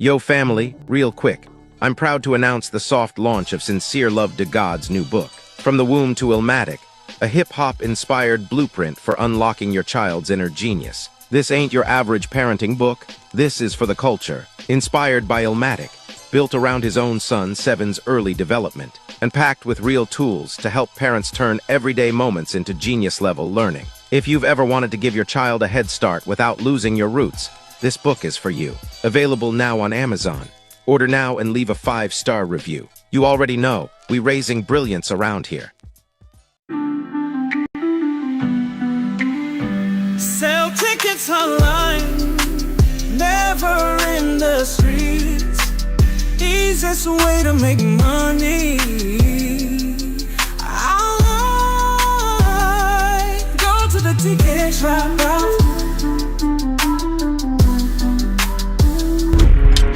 Yo family, real quick. I'm proud to announce the soft launch of Sincere Love to God's new book, From the Womb to Illmatic, a hip-hop-inspired blueprint for unlocking your child's inner genius. This ain't your average parenting book. This is for the culture. Inspired by Illmatic, built around his own son Seven's early development, and packed with real tools to help parents turn everyday moments into genius-level learning. If you've ever wanted to give your child a head start without losing your roots, this book is for you. Available now on Amazon. Order now and leave a 5-star review. You already know, we raising brilliance around here. Sell tickets online, never in the streets. Easiest way to make money. I go to the ticket shop.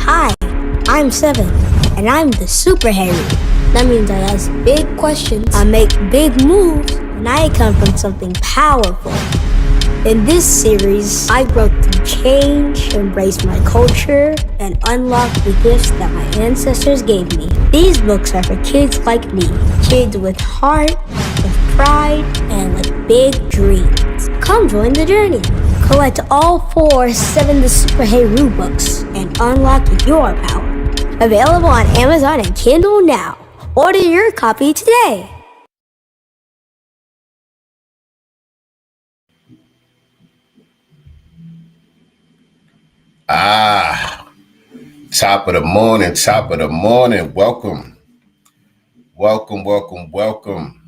Hi, I'm 7, and I'm the Super Harry. That means I ask big questions, I make big moves, and I come from something powerful. In this series, I grow through change, embrace my culture, and unlock the gifts that my ancestors gave me. These books are for kids like me, kids with heart, with pride, and with big dreams. Come join the journey. Collect all 4 7 the Super Hey-Roo books and unlock your power. Available on Amazon and Kindle now. Order your copy today. Top of the morning, top of the morning. Welcome. Welcome, welcome, welcome.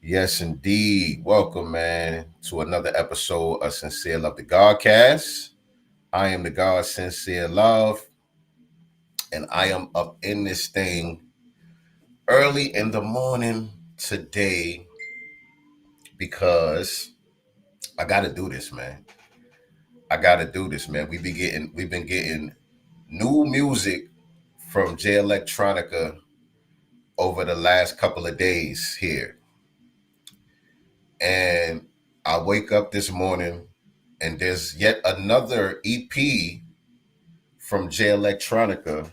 Yes, indeed. Welcome, man, to another episode of Sincere Love to Godcast. I am the God Sincere Love, and I am up in this thing early in the morning today because I got to do this, man. I got to do this, man. We've been getting new music from Jay Electronica over the last couple of days here. And I wake up this morning and there's yet another EP from Jay Electronica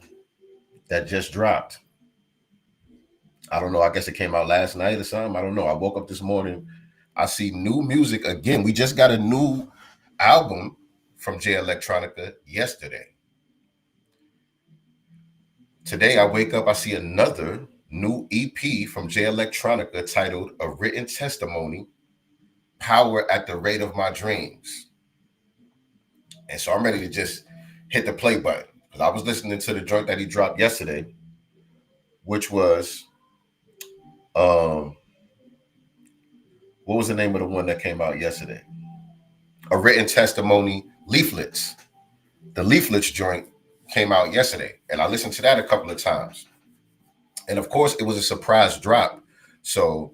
that just dropped. I don't know. I guess it came out last night or something. I don't know. I woke up this morning. I see new music again. We just got a new album from Jay Electronica yesterday. Today, I wake up, I see another new EP from Jay Electronica titled A Written Testimony, Power at the Rate of My Dreams. And so I'm ready to just hit the play button because I was listening to the joint that he dropped yesterday, which was, what was the name of the one that came out yesterday? A Written Testimony, Leaflets. The Leaflets joint came out yesterday, and I listened to that a couple of times. And of course, it was a surprise drop. So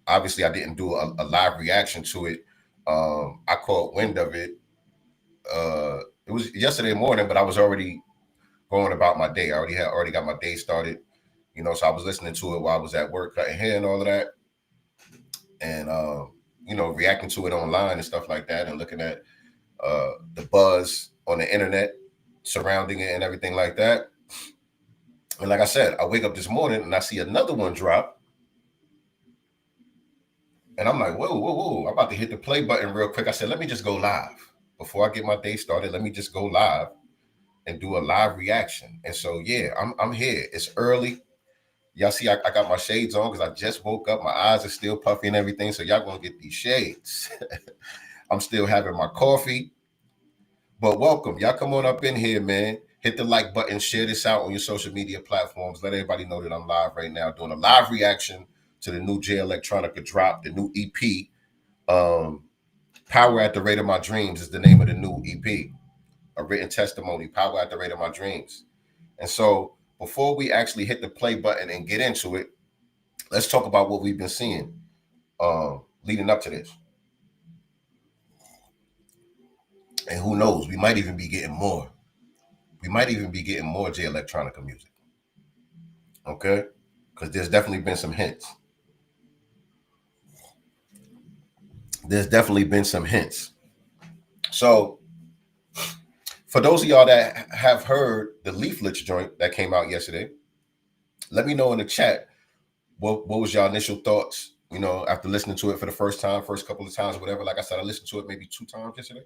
obviously, I didn't do a live reaction to it. I caught wind of it. It was yesterday morning, but I was already going about my day. I already got my day started, so I was listening to it while I was at work, cutting hair and all of that. And, reacting to it online and stuff like that and looking at the buzz on the internet surrounding it and everything like that. And like I said, I wake up this morning and I see another one drop. And I'm like, whoa. I'm about to hit the play button real quick. I said, let me just go live. Before I get my day started, let me just go live and do a live reaction. And so yeah, I'm here. It's early. Y'all see, I got my shades on because I just woke up. My eyes are still puffy and everything. So y'all gonna get these shades. I'm still having my coffee. But welcome. Y'all come on up in here, man. Hit the like button, share this out on your social media platforms. Let everybody know that I'm live right now, doing a live reaction to the new Jay Electronica drop, the new EP. Power at the Rate of My Dreams is the name of the new EP. A written testimony, Power at the Rate of My Dreams. And so before we actually hit the play button and get into it, let's talk about what we've been seeing leading up to this. And who knows, we might even be getting more. We might even be getting more Jay Electronica music. Okay? Because there's definitely been some hints. So for those of y'all that have heard the Leaflets joint that came out yesterday, let me know in the chat what was your initial thoughts, you know, after listening to it for the first couple of times, whatever. Like I said, I listened to it maybe 2 times yesterday.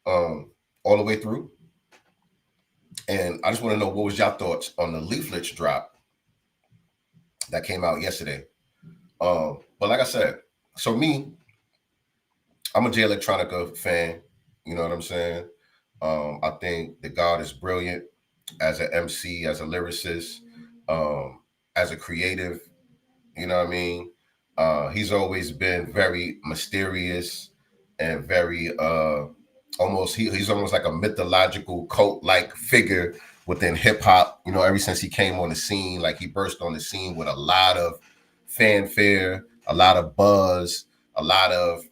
All the way through. And I just want to know what was your thoughts on the Leaflets drop that came out yesterday. But like I said, so me, I'm a Jay Electronica fan. You know what I'm saying? I think the God is brilliant as an MC, as a lyricist, as a creative. You know what I mean? He's always been very mysterious and very he's almost like a mythological cult-like figure within hip-hop. You know, ever since he came on the scene, like he burst on the scene with a lot of fanfare, a lot of buzz, a lot of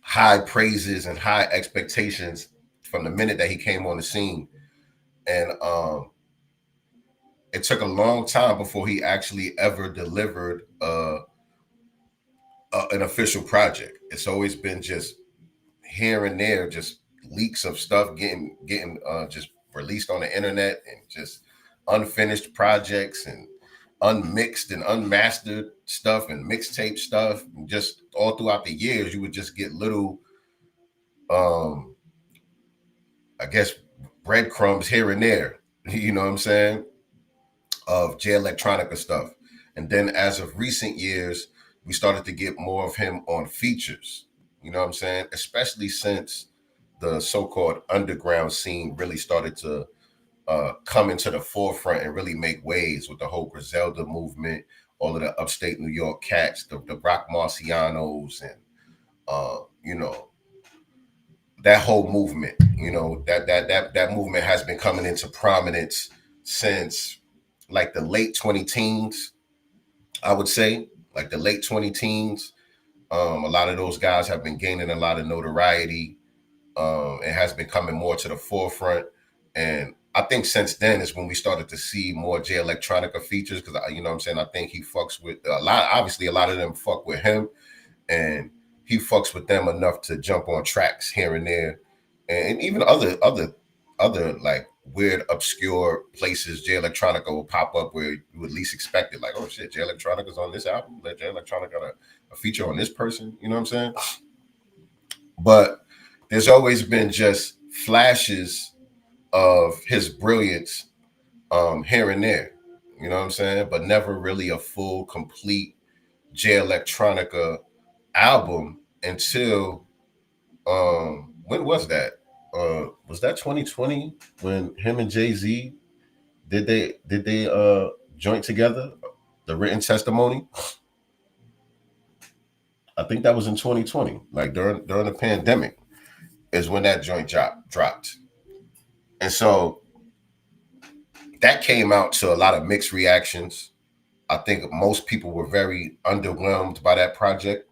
high praises and high expectations from the minute that he came on the scene. And it took a long time before he actually ever delivered an official project. It's always been just here and there, just leaks of stuff getting just released on the internet, and just unfinished projects and unmixed and unmastered stuff and mixtape stuff. And just all throughout the years, you would just get little, I guess, breadcrumbs here and there, you know what I'm saying, of Jay Electronica stuff. And then as of recent years, we started to get more of him on features, you know what I'm saying, especially since the so-called underground scene really started to come into the forefront and really make waves with the whole Griselda movement, all of the upstate New York cats, the Rock Marcianos, and you know, that whole movement. You know, that movement has been coming into prominence since like the late 20 teens, I would say, like the late 20 teens. A lot of those guys have been gaining a lot of notoriety. It has been coming more to the forefront. And I think since then is when we started to see more Jay Electronica features, because, you know what I'm saying, I think he fucks with a lot. Obviously, a lot of them fuck with him, and he fucks with them enough to jump on tracks here and there. And even other like weird, obscure places Jay Electronica will pop up where you would least expect it. Like, oh shit, Jay Electronica's on this album. Let Jay Electronica got a feature on this person. You know what I'm saying? But there's always been just flashes of his brilliance here and there. You know what I'm saying? But never really a full, complete Jay Electronica album until when was that? Was that 2020 when him and Jay-Z did they joint together, the written testimony? I think that was in 2020, like during the pandemic is when that joint dropped. And so that came out to a lot of mixed reactions. I think most people were very underwhelmed by that project.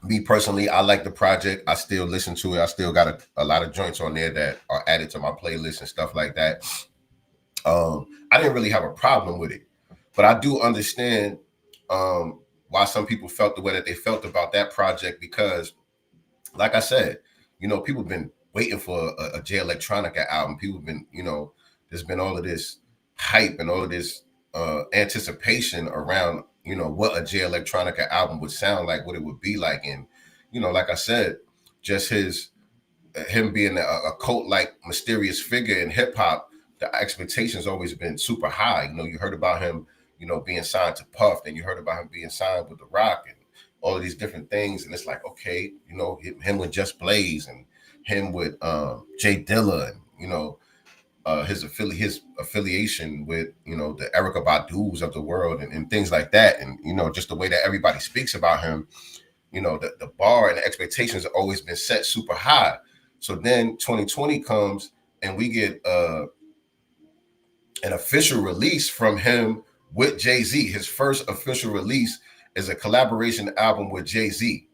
Me personally, I like the project. I still listen to it. I still got a lot of joints on there that are added to my playlist and stuff like that. I didn't really have a problem with it, but I do understand why some people felt the way that they felt about that project, because, like I said, you know, people have been waiting for a Jay Electronica album. People have been, you know, there's been all of this hype and all of this anticipation around, you know, what a Jay Electronica album would sound like, what it would be like. And, like I said, just him being a cult-like mysterious figure in hip hop, the expectations always been super high. You heard about him, being signed to Puff, and you heard about him being signed with The Rock and all of these different things. And it's like, okay, him with Just Blaze and him with Jay Dilla, and his affiliation with the Erykah Badu's of the world and things like that, and just the way that everybody speaks about him, the bar and the expectations have always been set super high. So then 2020 comes and we get an official release from him with Jay-Z. His first official release is a collaboration album with Jay-Z.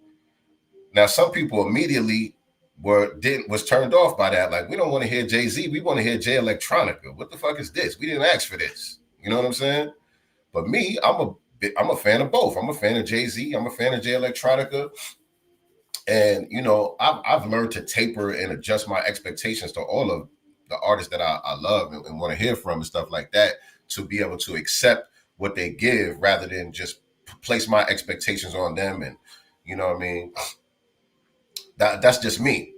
Now, some people immediately was turned off by that. Like, we don't want to hear Jay-Z. We want to hear Jay Electronica. What the fuck is this? We didn't ask for this. You know what I'm saying? But me, I'm a fan of both. I'm a fan of Jay-Z. I'm a fan of Jay Electronica. And, I've learned to taper and adjust my expectations to all of the artists that I love and want to hear from and stuff like that, to be able to accept what they give rather than just place my expectations on them. And, you know what I mean? That's just me.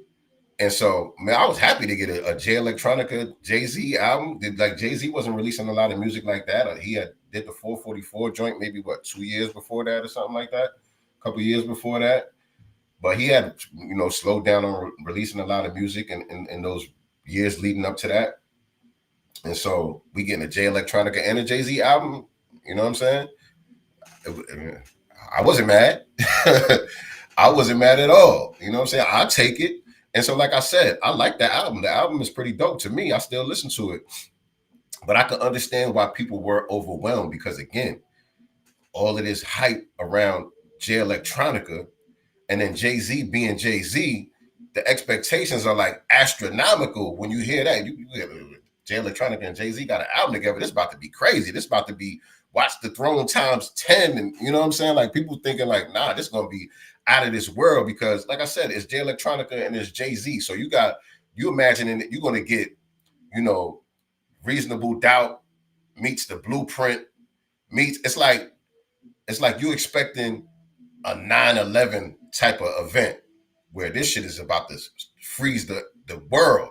And so, man, I was happy to get a Jay Electronica Jay-Z album. Like, Jay-Z wasn't releasing a lot of music like that. He did the 444 joint maybe 2 years before that or something like that, a couple years before that. But he had, slowed down on releasing a lot of music in those years leading up to that. And so we getting a Jay Electronica and a Jay-Z album. You know what I'm saying? I wasn't mad. I wasn't mad at all. You know what I'm saying? I'll take it. And so, like I said, I like the album. The album is pretty dope to me. I still listen to it. But I can understand why people were overwhelmed because, again, all of this hype around Jay Electronica and then Jay-Z being Jay-Z, the expectations are like astronomical when you hear that. You Jay Electronica and Jay-Z got an album together. This about to be crazy. This about to be Watch the Throne times 10. And you know what I'm saying? Like, people thinking like, nah, this is going to be out of this world because, like I said, it's Jay Electronica and it's Jay-Z. So you imagining that you're going to get, Reasonable Doubt meets The Blueprint meets, it's like you expecting a 9/11 type of event where this shit is about to freeze the world.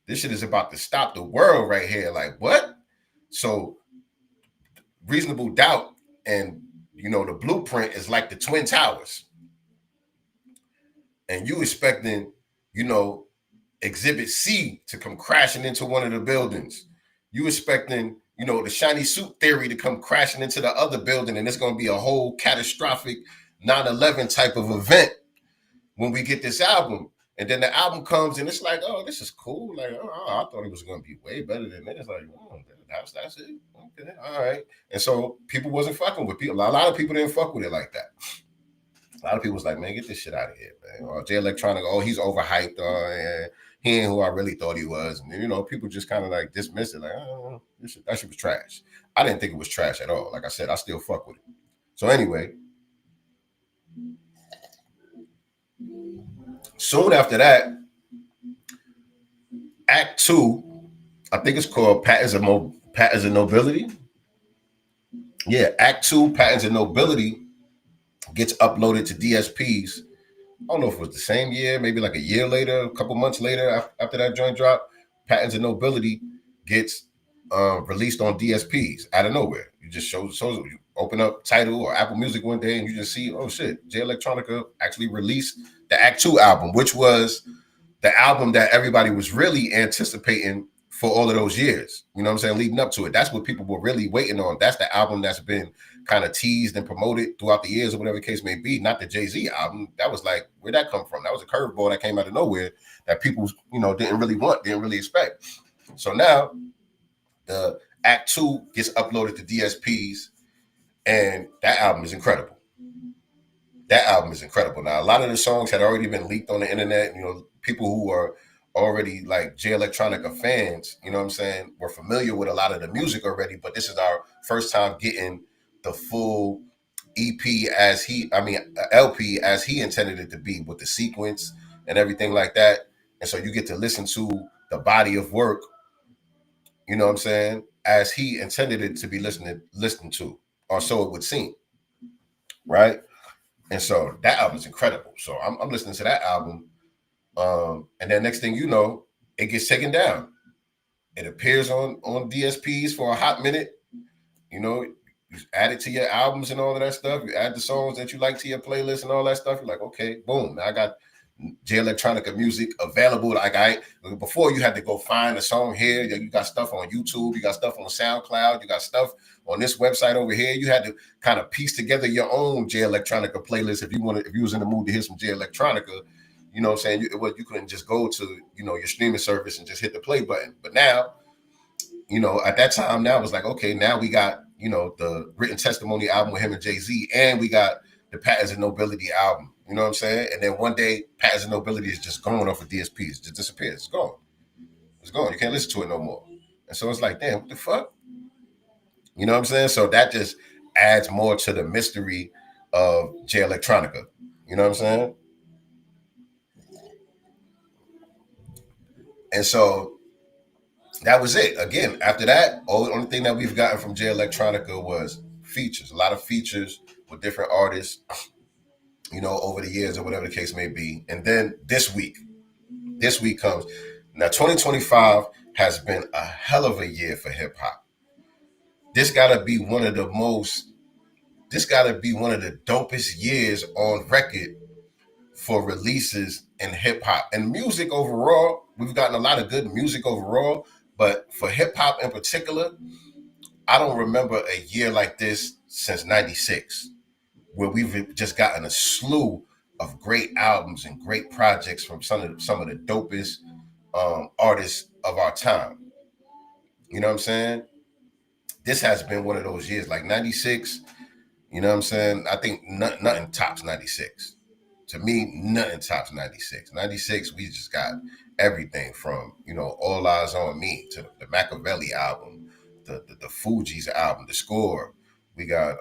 This shit is about to stop the world right here. Like, what? So Reasonable Doubt and, The Blueprint is like the Twin Towers. And you expecting, Exhibit C to come crashing into one of the buildings. You expecting, the shiny suit theory to come crashing into the other building, and it's going to be a whole catastrophic 9/11 type of event when we get this album. And then the album comes and it's like, oh, this is cool. Like, oh, I thought it was going to be way better than this. It's like, oh, that's it. Okay, all right. And so people wasn't fucking with people. A lot of people didn't fuck with it like that. A lot of people was like, man, get this shit out of here, man. Or Jay Electronica, oh, he's overhyped. He ain't who I really thought he was. And, people just kind of like dismiss it. Like, oh, that shit was trash. I didn't think it was trash at all. Like I said, I still fuck with it. So anyway, soon after that, Act 2, I think it's called Patents of Nobility. Yeah, Act 2, Patents of Nobility, gets uploaded to DSPs. I don't know if it was the same year, maybe like a year later, a couple months later after that joint drop. Patents of Nobility gets released on DSPs out of nowhere. You just shows you open up Tidal or Apple Music one day and you just see, oh shit, Jay Electronica actually released the Act 2 album, which was the album that everybody was really anticipating for all of those years. You know what I'm saying? Leading up to it. That's what people were really waiting on. That's the album that's been kind of teased and promoted throughout the years or whatever the case may be. Not the Jay-Z album. That was like, where'd that come from? That was a curveball that came out of nowhere that people, didn't really want, didn't really expect. So now the Act 2 gets uploaded to DSPs and that album is incredible. That album is incredible. Now, a lot of the songs had already been leaked on the internet. People who are already like Jay Electronica fans, you know what I'm saying, were familiar with a lot of the music already, but this is our first time getting the full EP LP as he intended it to be, with the sequence and everything like that. And so you get to listen to the body of work, you know what I'm saying, as he intended it to be listened to, or so it would seem, right? And so that album's incredible. So I'm listening to that album. And then next thing you know, it gets taken down. It appears on DSPs for a hot minute. You know, you add it to your albums and all of that stuff. You add the songs that you like to your playlist and all that stuff. You're like, okay, boom. Now I got Jay Electronica music available. Like before you had to go find a song here. You got stuff on YouTube. You got stuff on SoundCloud. You got stuff on this website over here. You had to kind of piece together your own Jay Electronica playlist if you was in the mood to hear some Jay Electronica. You know what I'm saying? You couldn't just go to, your streaming service and just hit the play button. But now, at that time, now it was like, okay, now we got, the Written Testimony album with him and Jay-Z, and we got the Patterns of Nobility album. You know what I'm saying? And then one day, Patterns of Nobility is just gone off of DSPs. It just disappears. It's gone. It's gone. You can't listen to it no more. And so it's like, damn, what the fuck? You know what I'm saying? So that just adds more to the mystery of Jay Electronica. You know what I'm saying? And so that was it. Again, after that, the only thing that we've gotten from Jay Electronica was features. A lot of features with different artists, over the years or whatever the case may be. And then this week comes. Now, 2025 has been a hell of a year for hip hop. This got to be one of the dopest years on record for releases in hip hop and music overall. We've gotten a lot of good music overall, but for hip hop in particular, I don't remember a year like this since '96, where we've just gotten a slew of great albums and great projects from some of the dopest artists of our time. You know what I'm saying? This has been one of those years, like '96. You know what I'm saying? I think nothing tops '96. To me, nothing tops '96. '96, we just got everything from, All Eyes on Me to the Machiavelli album, the Fugees album, The Score. We got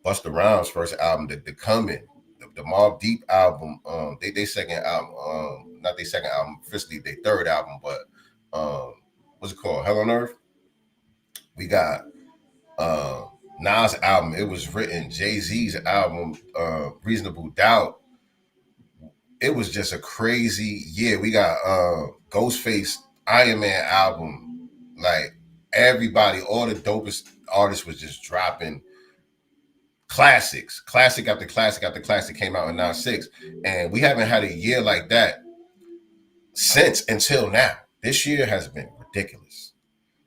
Busta Rhymes' first album, The Coming, the Mobb Deep album, they second album, not their second album, officially their third album, but what's it called? Hell on Earth. We got Nas' album, It Was Written, Jay-Z's album, Reasonable Doubt. It was just a crazy year. We got Ghostface Iron Man album. Like everybody, all the dopest artists was just dropping classics. Classic after classic after classic came out in '96. And we haven't had a year like that since until now. This year has been ridiculous.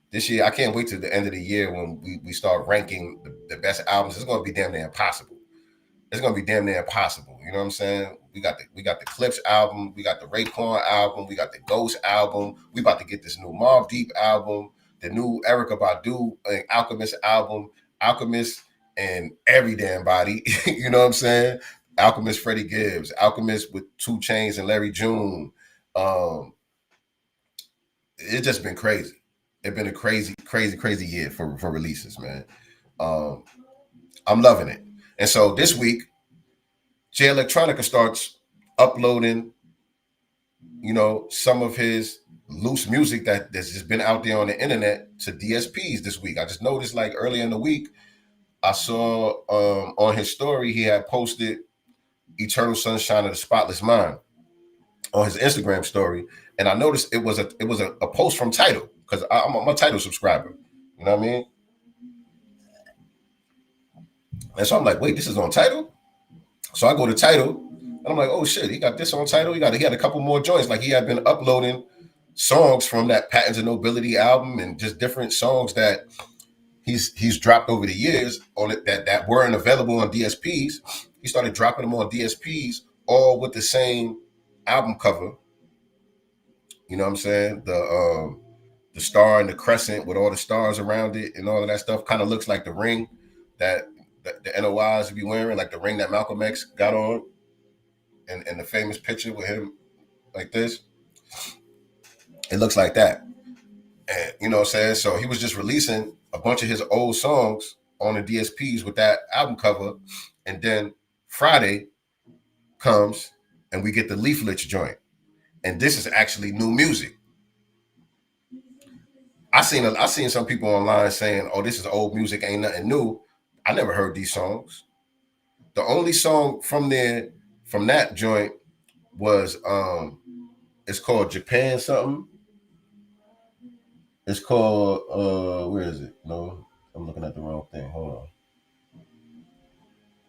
This year, I can't wait till the end of the year when we start ranking the best albums. It's going to be damn near impossible. It's going to be damn near impossible. You know what I'm saying? We got the Clips album. We got the Raekwon album. We got the Ghost album. We about to get this new Mobb Deep album, the new Erykah Badu Alchemist album, Alchemist and every damn body. You know what I'm saying? Alchemist Freddie Gibbs, Alchemist with 2 Chainz and Larry June. It's just been crazy. It's been a crazy, crazy, crazy year for releases, man. I'm loving it. And so this week, Jay Electronica starts uploading, some of his loose music that's just been out there on the internet to DSPs this week. I just noticed, like, earlier in the week, I saw on his story, he had posted Eternal Sunshine of the Spotless Mind on his Instagram story. And I noticed it was a post from Tidal, because I'm a Tidal subscriber. You know what I mean? And so I'm like, wait, this is on Tidal? So I go to Tidal, and I'm like, oh shit, he got this on Tidal. He had a couple more joints. Like, he had been uploading songs from that Patterns of Nobility album and just different songs that he's dropped over the years on it that weren't available on DSPs. He started dropping them on DSPs, all with the same album cover. You know what I'm saying? The star and the crescent with all the stars around it and all of that stuff kind of looks like the ring that the NOIs be wearing, like the ring that Malcolm X got on, and the famous picture with him like this. It looks like that. And you know what I'm saying? So he was just releasing a bunch of his old songs on the DSPs with that album cover. And then Friday comes and we get the Leaflets joint. And this is actually new music. I seen some people online saying, oh, this is old music, ain't nothing new. I never heard these songs. The only song from there, from that joint, was it's called Japan something. It's called where is it? No, I'm looking at the wrong thing. Hold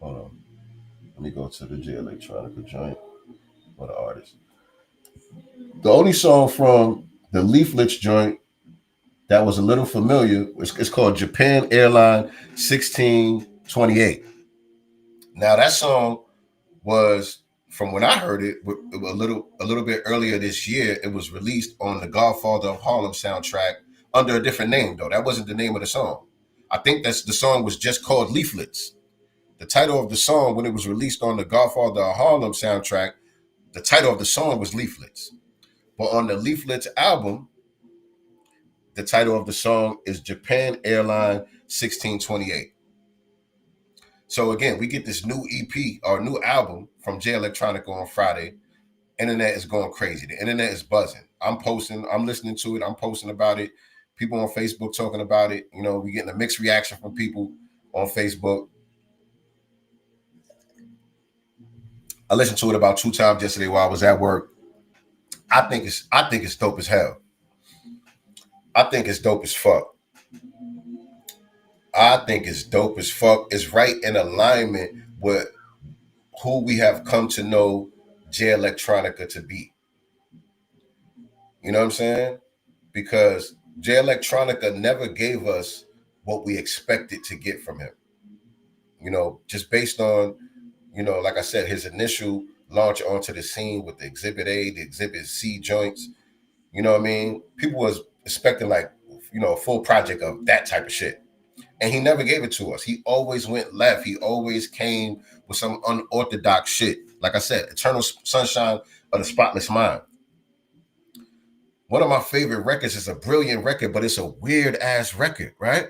on. Let me go to the Jay Electronica joint for the artist. The only song from the Leaflets joint that was a little familiar it's called Japan Airline 1628. Now that song was, from when I heard it, a little bit earlier this year. It was released on the Godfather of Harlem soundtrack under a different name, though. That wasn't the name of the song. I think the song was just called Leaflets. The title of the song, when it was released on the Godfather of Harlem soundtrack, the title of the song was Leaflets. But on the Leaflets album, the title of the song is Japan Airline 1628. So again, we get this new EP or new album from Jay Electronica on Friday. Internet is going crazy. The internet is buzzing. I'm posting, I'm listening to it, I'm posting about it. People on Facebook talking about it. You know, we getting a mixed reaction from people on Facebook. I listened to it about 2 times yesterday while I was at work. I think it's dope as hell. I think it's dope as fuck. I think it's dope as fuck. It's right in alignment with who we have come to know Jay Electronica to be. You know what I'm saying? Because Jay Electronica never gave us what we expected to get from him. You know, just based on, you know, like I said, his initial launch onto the scene with the Exhibit A, the Exhibit C joints. You know what I mean? People was expecting, like, you know, a full project of that type of shit. And he never gave it to us. He always went left. He always came with some unorthodox shit. Like I said, Eternal Sunshine of the Spotless Mind. One of my favorite records. Is a brilliant record, but it's a weird ass record, right?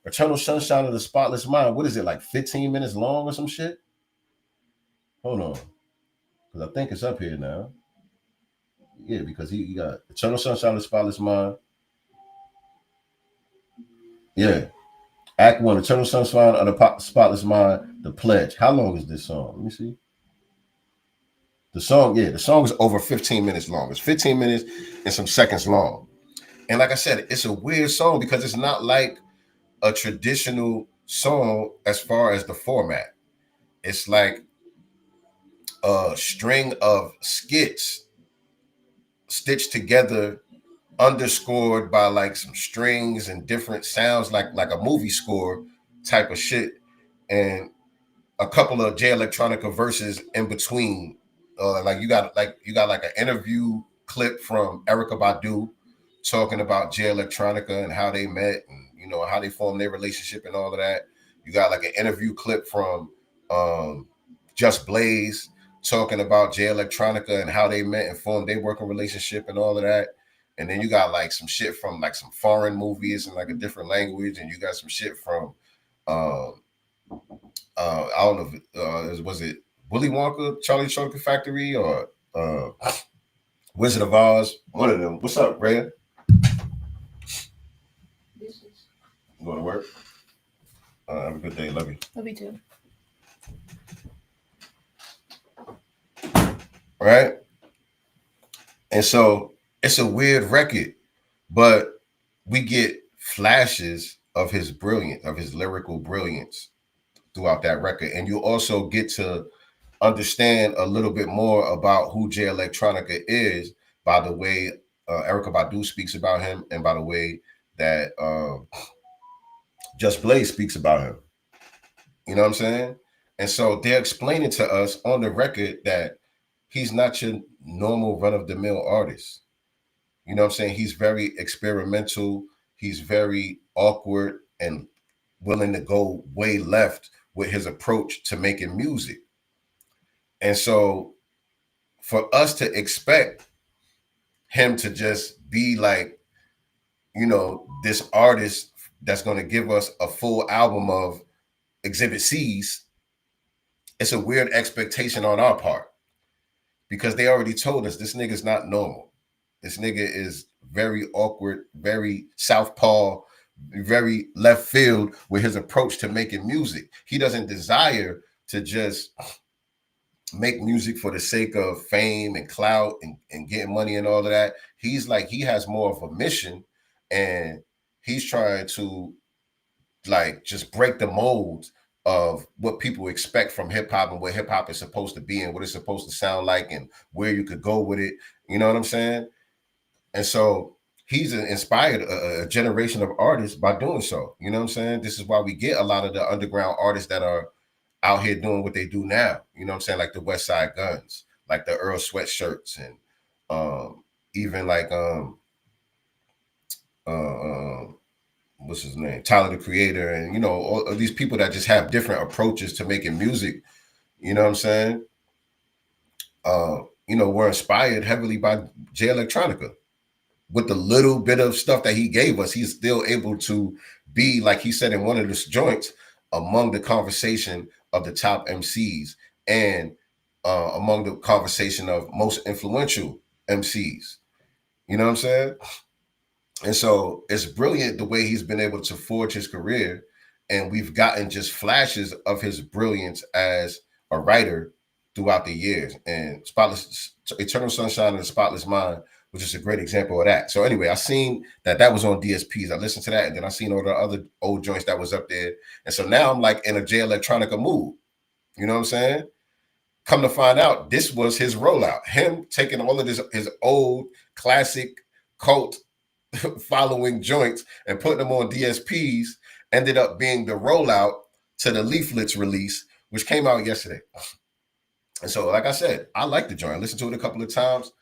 Eternal Sunshine of the Spotless Mind. What is it, like 15 minutes long or some shit? Hold on. Because I think it's up here now. Yeah, because he got Eternal Sunshine of the Spotless Mind. Yeah. Act 1, Eternal Sunshine of the Spotless Mind, The Pledge. How long is this song? Let me see. The song is over 15 minutes long. It's 15 minutes and some seconds long. And like I said, it's a weird song because it's not like a traditional song as far as the format. It's like a string of skits stitched together, underscored by like some strings and different sounds, like a movie score type of shit, and a couple of Jay Electronica verses in between. Like you got an interview clip from Erykah Badu talking about Jay Electronica and how they met and, you know, how they formed their relationship and all of that. You got like an interview clip from Just Blaze talking about Jay Electronica and how they met and formed their working relationship and all of that. And then you got like some shit from like some foreign movies in like a different language, and you got some shit from I don't know if was it Willy Wonka, Charlie Chocolate Factory, or Wizard of Oz? One of them. What's up, Rhea? You going to work? Have a good day. Love you. Love you too. Right? And so it's a weird record, but we get flashes of his brilliance, of his lyrical brilliance throughout that record. And you also get to understand a little bit more about who Jay Electronica is by the way Erykah Badu speaks about him and by the way that Just Blaze speaks about him. You know what I'm saying? And so they're explaining to us on the record that he's not your normal run-of-the-mill artist. You know what I'm saying? He's very experimental. He's very awkward and willing to go way left with his approach to making music. And so for us to expect him to just be like, you know, this artist that's going to give us a full album of Exhibit C's, it's a weird expectation on our part because they already told us this nigga's not normal. This nigga is very awkward, very southpaw, very left field with his approach to making music. He doesn't desire to just make music for the sake of fame and clout and getting money and all of that. He's like, he has more of a mission, and he's trying to like just break the mold of what people expect from hip hop and what hip hop is supposed to be and what it's supposed to sound like and where you could go with it. You know what I'm saying? And so he's inspired a generation of artists by doing so. You know what I'm saying? This is why we get a lot of the underground artists that are out here doing what they do now. You know what I'm saying? Like the West Side Guns, like the Earl Sweatshirts, and even like what's his name? Tyler the Creator, and you know, all of these people that just have different approaches to making music. You know what I'm saying? You know, were inspired heavily by Jay Electronica. With the little bit of stuff that he gave us, he's still able to be, like he said in one of his joints, among the conversation of the top MCs and among the conversation of most influential MCs. You know what I'm saying? And so it's brilliant the way he's been able to forge his career. And we've gotten just flashes of his brilliance as a writer throughout the years. And Eternal Sunshine of the Spotless Mind, which is a great example of that. So anyway, I seen that was on DSPs. I listened to that, and then I seen all the other old joints that was up there. And so now I'm like in a Jay Electronica mood. You know what I'm saying? Come to find out, this was his rollout. Him taking all of his old classic cult following joints and putting them on DSPs ended up being the rollout to the Leaflets release, which came out yesterday. And so, like I said, I like the joint. I listened to it a couple of times.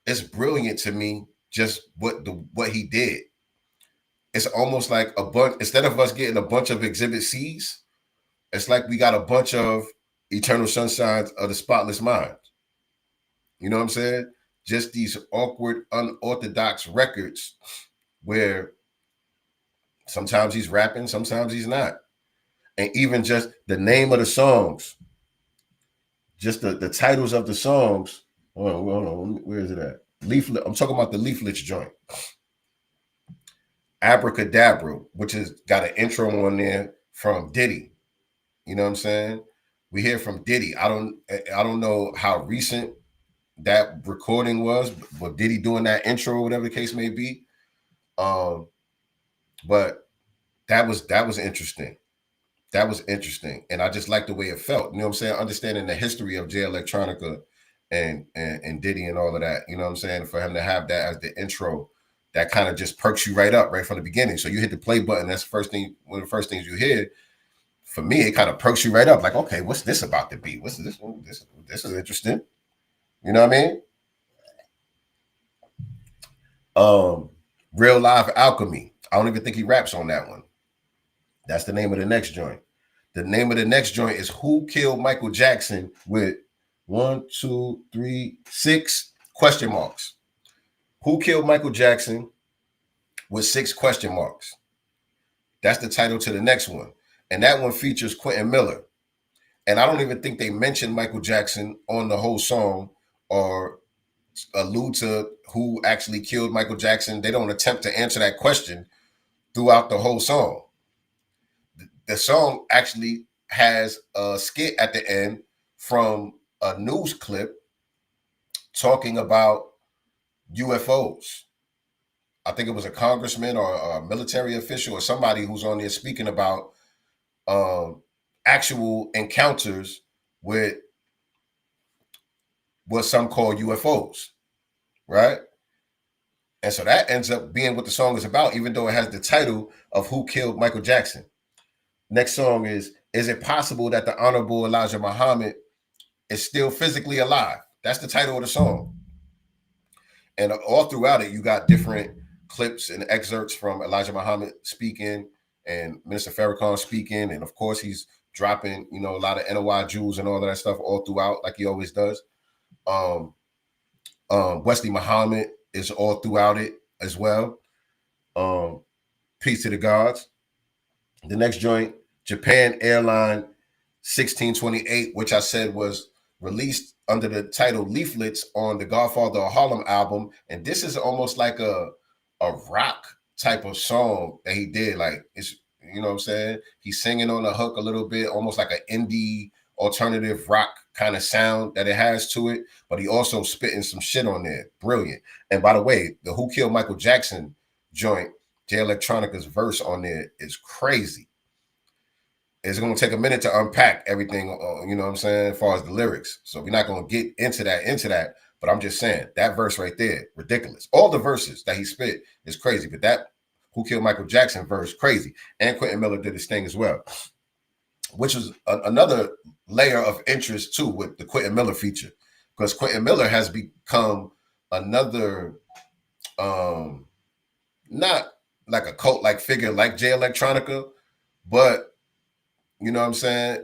It's brilliant to me, just what he did. It's almost like a bunch, instead of us getting a bunch of Exhibit C's, it's like we got a bunch of Eternal Sunshines of the Spotless Mind. You know what I'm saying? Just these awkward, unorthodox records where sometimes he's rapping, sometimes he's not. And even just the name of the songs, just the titles of the songs. Hold on, where is it at? Leaflet. I'm talking about the Leaflets joint. Abracadabra, which has got an intro on there from Diddy. You know what I'm saying? We hear from Diddy. I don't know how recent that recording was, but Diddy doing that intro or whatever the case may be. But that was interesting. That was interesting. And I just like the way it felt. You know what I'm saying? Understanding the history of Jay Electronica and Diddy and all of that. You know what I'm saying? For him to have that as the intro, that kind of just perks you right up right from the beginning. So you hit the play button. That's the first thing, one of the first things you hear. For me, it kind of perks you right up. Like, okay, what's this about to be? What's this? This is interesting. You know what I mean? Real Live Alchemy. I don't even think he raps on that one. That's the name of the next joint. The name of the next joint is Who Killed Michael Jackson with 1, 2, 3, 6 question marks. Who Killed Michael Jackson with 6 question marks. That's the title to the next one. And that one features Quentin Miller. And I don't even think they mention Michael Jackson on the whole song or allude to who actually killed Michael Jackson. They don't attempt to answer that question throughout the whole song. The song actually has a skit at the end from a news clip talking about UFOs. I think it was a congressman or a military official or somebody who's on there speaking about actual encounters with what some call UFOs, right? And so that ends up being what the song is about, even though it has the title of Who Killed Michael Jackson. Next song is It Possible That the Honorable Elijah Muhammad is Still Physically Alive? That's the title of the song. And all throughout it, you got different clips and excerpts from Elijah Muhammad speaking and Minister Farrakhan speaking. And of course, he's dropping, you know, a lot of NOI jewels and all of that stuff all throughout, like he always does. Wesley Muhammad is all throughout it as well. Peace to the gods. The next joint, Japan Airline 1628, which I said was released under the title Leaflets on the Godfather of Harlem album. And this is almost like a rock type of song that he did. Like, it's, You know what I'm saying? He's singing on the hook a little bit, almost like an indie alternative rock kind of sound that it has to it. But he also spitting some shit on there. Brilliant. And by the way, the Who Killed Michael Jackson joint, Jay Electronica's verse on there is crazy. It's going to take a minute to unpack everything, you know what I'm saying, as far as the lyrics. So we're not going to get into that. But I'm just saying, that verse right there, ridiculous. All the verses that he spit is crazy. But that Who Killed Michael Jackson verse, crazy. And Quentin Miller did his thing as well, which was another layer of interest, too, with the Quentin Miller feature. Because Quentin Miller has become another, not like a cult-like figure like Jay Electronica, but you know what I'm saying?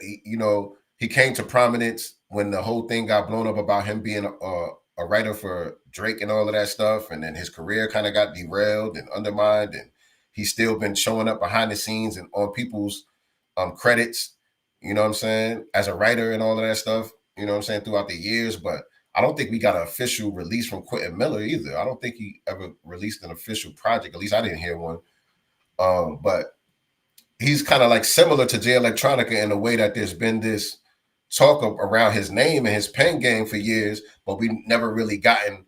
He came to prominence when the whole thing got blown up about him being a writer for Drake and all of that stuff. And then his career kind of got derailed and undermined. And he's still been showing up behind the scenes and on people's credits, you know what I'm saying, as a writer and all of that stuff, you know what I'm saying, throughout the years. But I don't think we got an official release from Quentin Miller either. I don't think he ever released an official project. At least I didn't hear one. But he's kind of like similar to Jay Electronica in a way that there's been this talk around his name and his pen game for years, but we never really gotten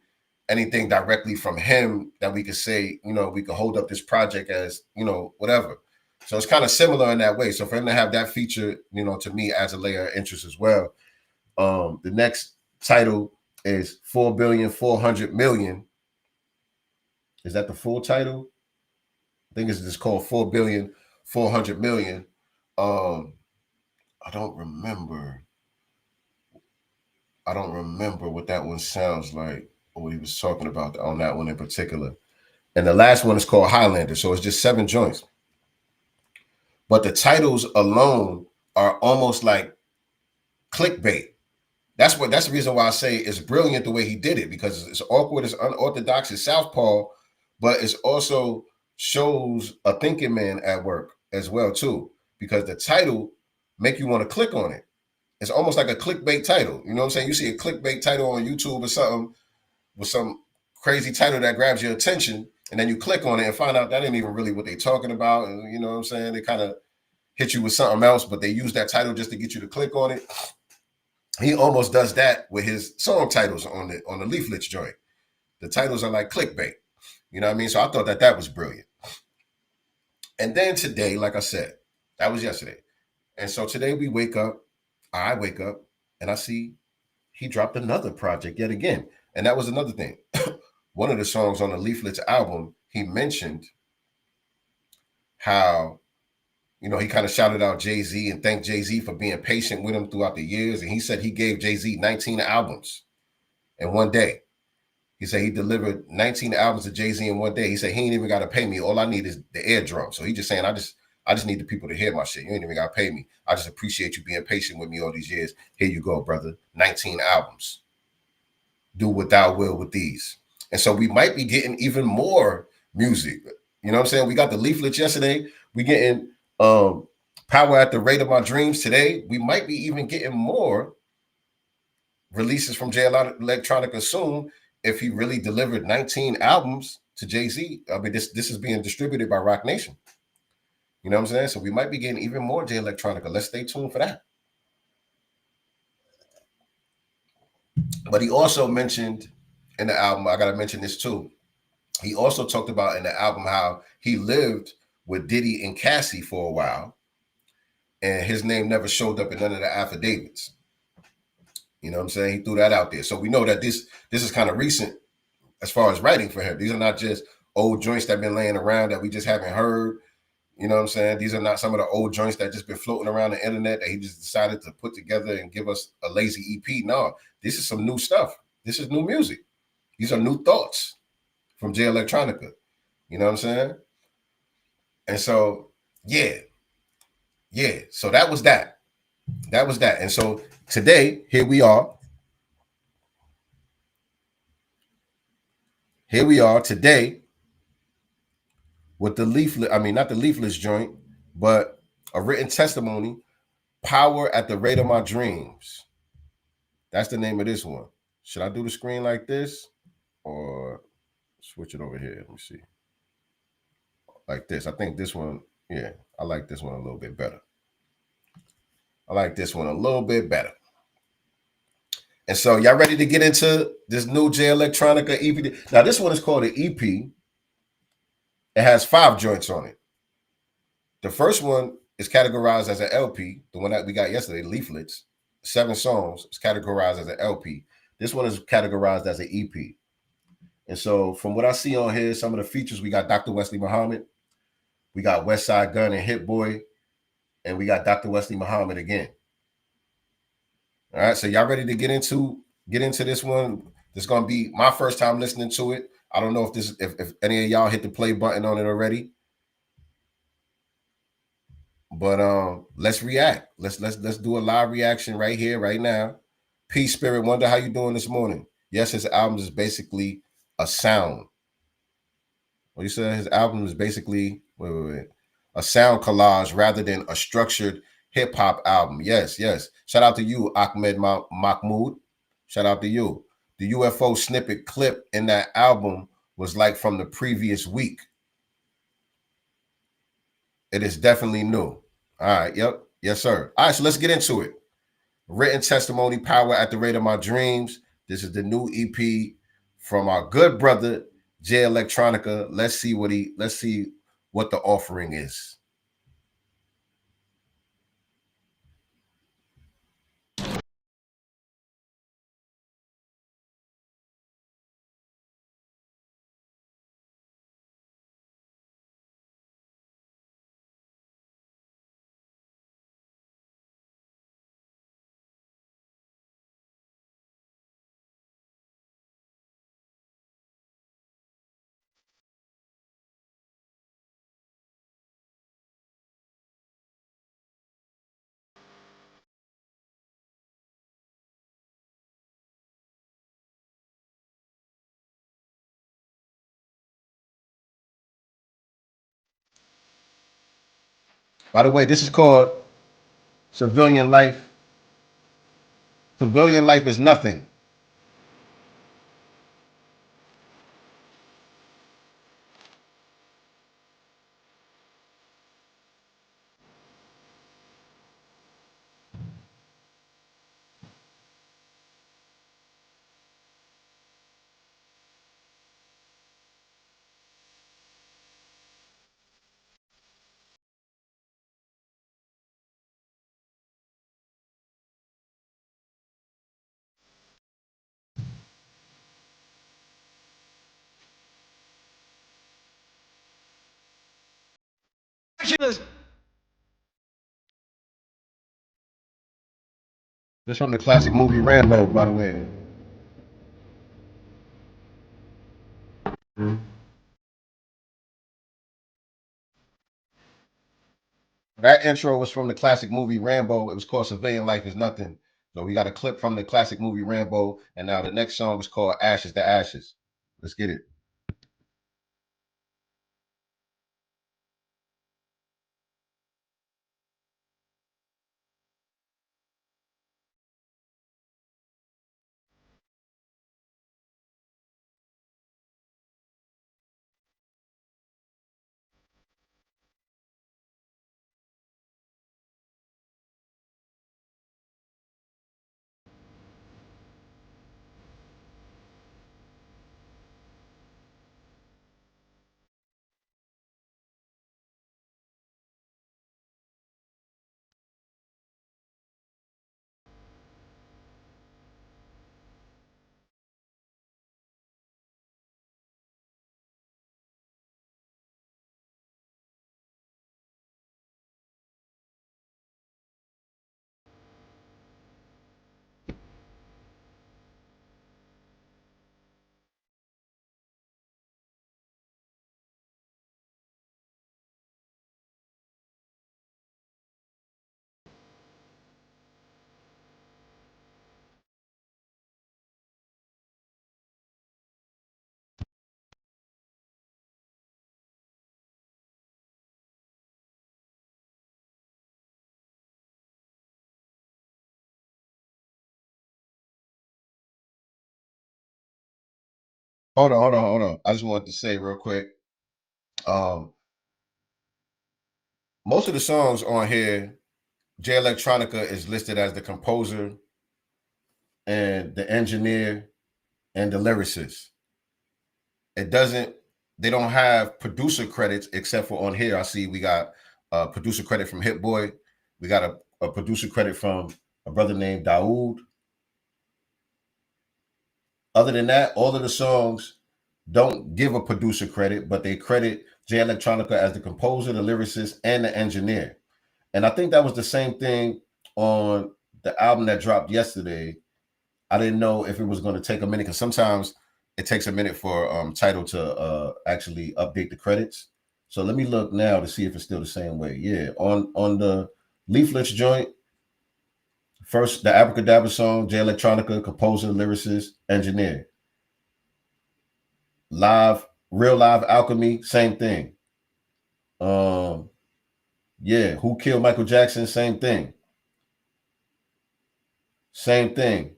anything directly from him that we could say, we could hold up this project as, whatever. So it's kind of similar in that way. So for him to have that feature, to me adds a layer of interest as well. The next title is 4,400,000,000. Is that the full title? I think it's just called 4,400,000,000. I don't remember what that one sounds like, or what he was talking about on that one in particular. And the last one is called Highlander. So it's just 7 joints. But the titles alone are almost like clickbait. That's the reason why I say it's brilliant the way he did it, because it's awkward, it's unorthodox, it's southpaw, but it's also shows a thinking man at work as well too, because the title make you want to click on it. It's almost like a clickbait title. You know what I'm saying? You see a clickbait title on YouTube or something with some crazy title that grabs your attention, and then you click on it and find out that ain't even really what they're talking about. And you know what I'm saying? They kind of hit you with something else, but they use that title just to get you to click on it. He almost does that with his song titles on the Leaflets joint. The titles are like clickbait. You know what I mean? So I thought that was brilliant. And then today, like I said, that was yesterday. And so today I wake up and I see he dropped another project yet again. And that was another thing. One of the songs on the Leaflets album, he mentioned how, he kind of shouted out Jay-Z and thanked Jay-Z for being patient with him throughout the years. And he said he gave Jay-Z 19 albums in one day. He said he delivered 19 albums to Jay-Z in one day. He said he ain't even got to pay me. All I need is the eardrum. So he just saying, I just need the people to hear my shit. You ain't even got to pay me. I just appreciate you being patient with me all these years. Here you go, brother. 19 albums. Do what thou will with these. And so we might be getting even more music. You know what I'm saying? We got the Leaflets yesterday. We getting Power at the Rate of My Dreams today. We might be even getting more releases from Jay Electronica soon if he really delivered 19 albums to Jay-Z. I mean, this is being distributed by Roc Nation. You know what I'm saying? So we might be getting even more Jay Electronica. Let's stay tuned for that. But he also mentioned in the album, I got to mention this too. He also talked about in the album how he lived with Diddy and Cassie for a while, and his name never showed up in none of the affidavits. You know what I'm saying? He threw that out there. So we know that this is kind of recent as far as writing for him. These are not just old joints that have been laying around that we just haven't heard. You know what I'm saying? These are not some of the old joints that just been floating around the internet that he just decided to put together and give us a lazy EP. No, this is some new stuff. This is new music. These are new thoughts from Jay Electronica. You know what I'm saying? And so, yeah. So that was that. And so today, here we are. Today with the leaflet. I mean, not the Leaflets joint, but a written testimony, Power at the Rate of My Dreams. That's the name of this one. Should I do the screen like this or switch it over here? Let me see. Like this. I think this one Yeah, I like this one a little bit better. I like this one a little bit better. And so y'all ready to get into this new Jay Electronica EP? Now this one is called an EP. It has 5 joints on it. The first one is categorized as an LP. The one that we got yesterday, Leaflets, 7 songs, is categorized as an LP. This one is categorized as an EP. And so from what I see on here, some of the features, we got Dr. Wesley Muhammad, we got West Side Gun and Hit Boy, and we got Dr. Wesley Muhammad again. All right, so y'all ready to get into this one? This is gonna be my first time listening to it. I don't know if any of y'all hit the play button on it already, but let's react. Let's do a live reaction right here, right now. Peace, Spirit Wonder, how you doing this morning? Yes, his album is basically a sound. What you said? His album is basically a sound collage rather than a structured hip hop album. Yes, yes. Shout out to you, Ahmed Mahmoud. Shout out to you. The UFO snippet clip in that album was like from the previous week. It is definitely new. All right. Yep. Yes, sir. All right. So let's get into it. Written testimony, Power at the Rate of My Dreams. This is the new EP from our good brother Jay Electronica. Let's see what the offering is. By the way, this is called Civilian Life. Civilian life is nothing. This from the classic movie Rambo, by the way. That intro was from the classic movie Rambo. It was called Civilian Life is Nothing. So we got a clip from the classic movie Rambo, and now the next song is called Ashes to Ashes. Let's get it. Hold on. I just wanted to say real quick. Um, most of the songs on here, Jay Electronica is listed as the composer and the engineer and the lyricist. They don't have producer credits except for on here. I see we got a producer credit from Hit Boy. We got a producer credit from a brother named Daoud. Other than that, all of the songs don't give a producer credit, but they credit Jay Electronica as the composer, the lyricist, and the engineer. And I think that was the same thing on the album that dropped yesterday. I didn't know if it was going to take a minute, because sometimes it takes a minute for Tidal to actually update the credits. So let me look now to see if it's still the same way. Yeah, on the Leaflets joint, first the Abracadabra song, Jay Electronica, composer, lyricist, engineer. Real Live Alchemy, same thing. Yeah, Who Killed Michael Jackson, same thing. Same thing.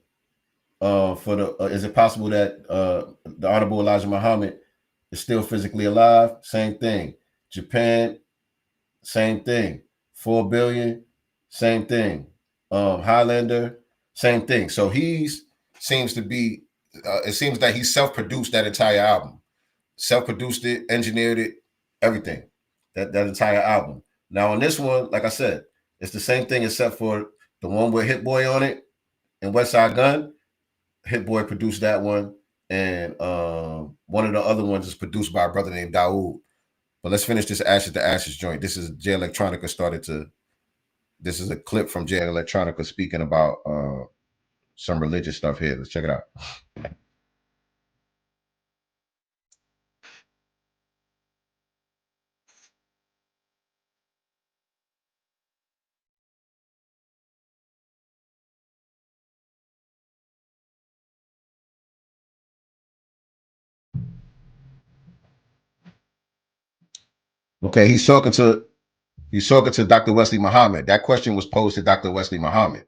For the is it possible that the Honorable Elijah Muhammad is still physically alive? Same thing. Japan, same thing. 4 billion, same thing. Highlander, same thing. So it seems that he self-produced that entire album. Self-produced it, engineered it, everything. That entire album. Now on this one, like I said, it's the same thing except for the one with Hit Boy on it and West Side Gun. Hit Boy produced that one, and one of the other ones is produced by a brother named Daoud. But let's finish this Ashes to Ashes joint. This is Jay Electronica this is a clip from Jay Electronica speaking about some religious stuff here. Let's check it out. Okay, he's talking to Dr. Wesley Muhammad. That question was posed to Dr. Wesley Muhammad.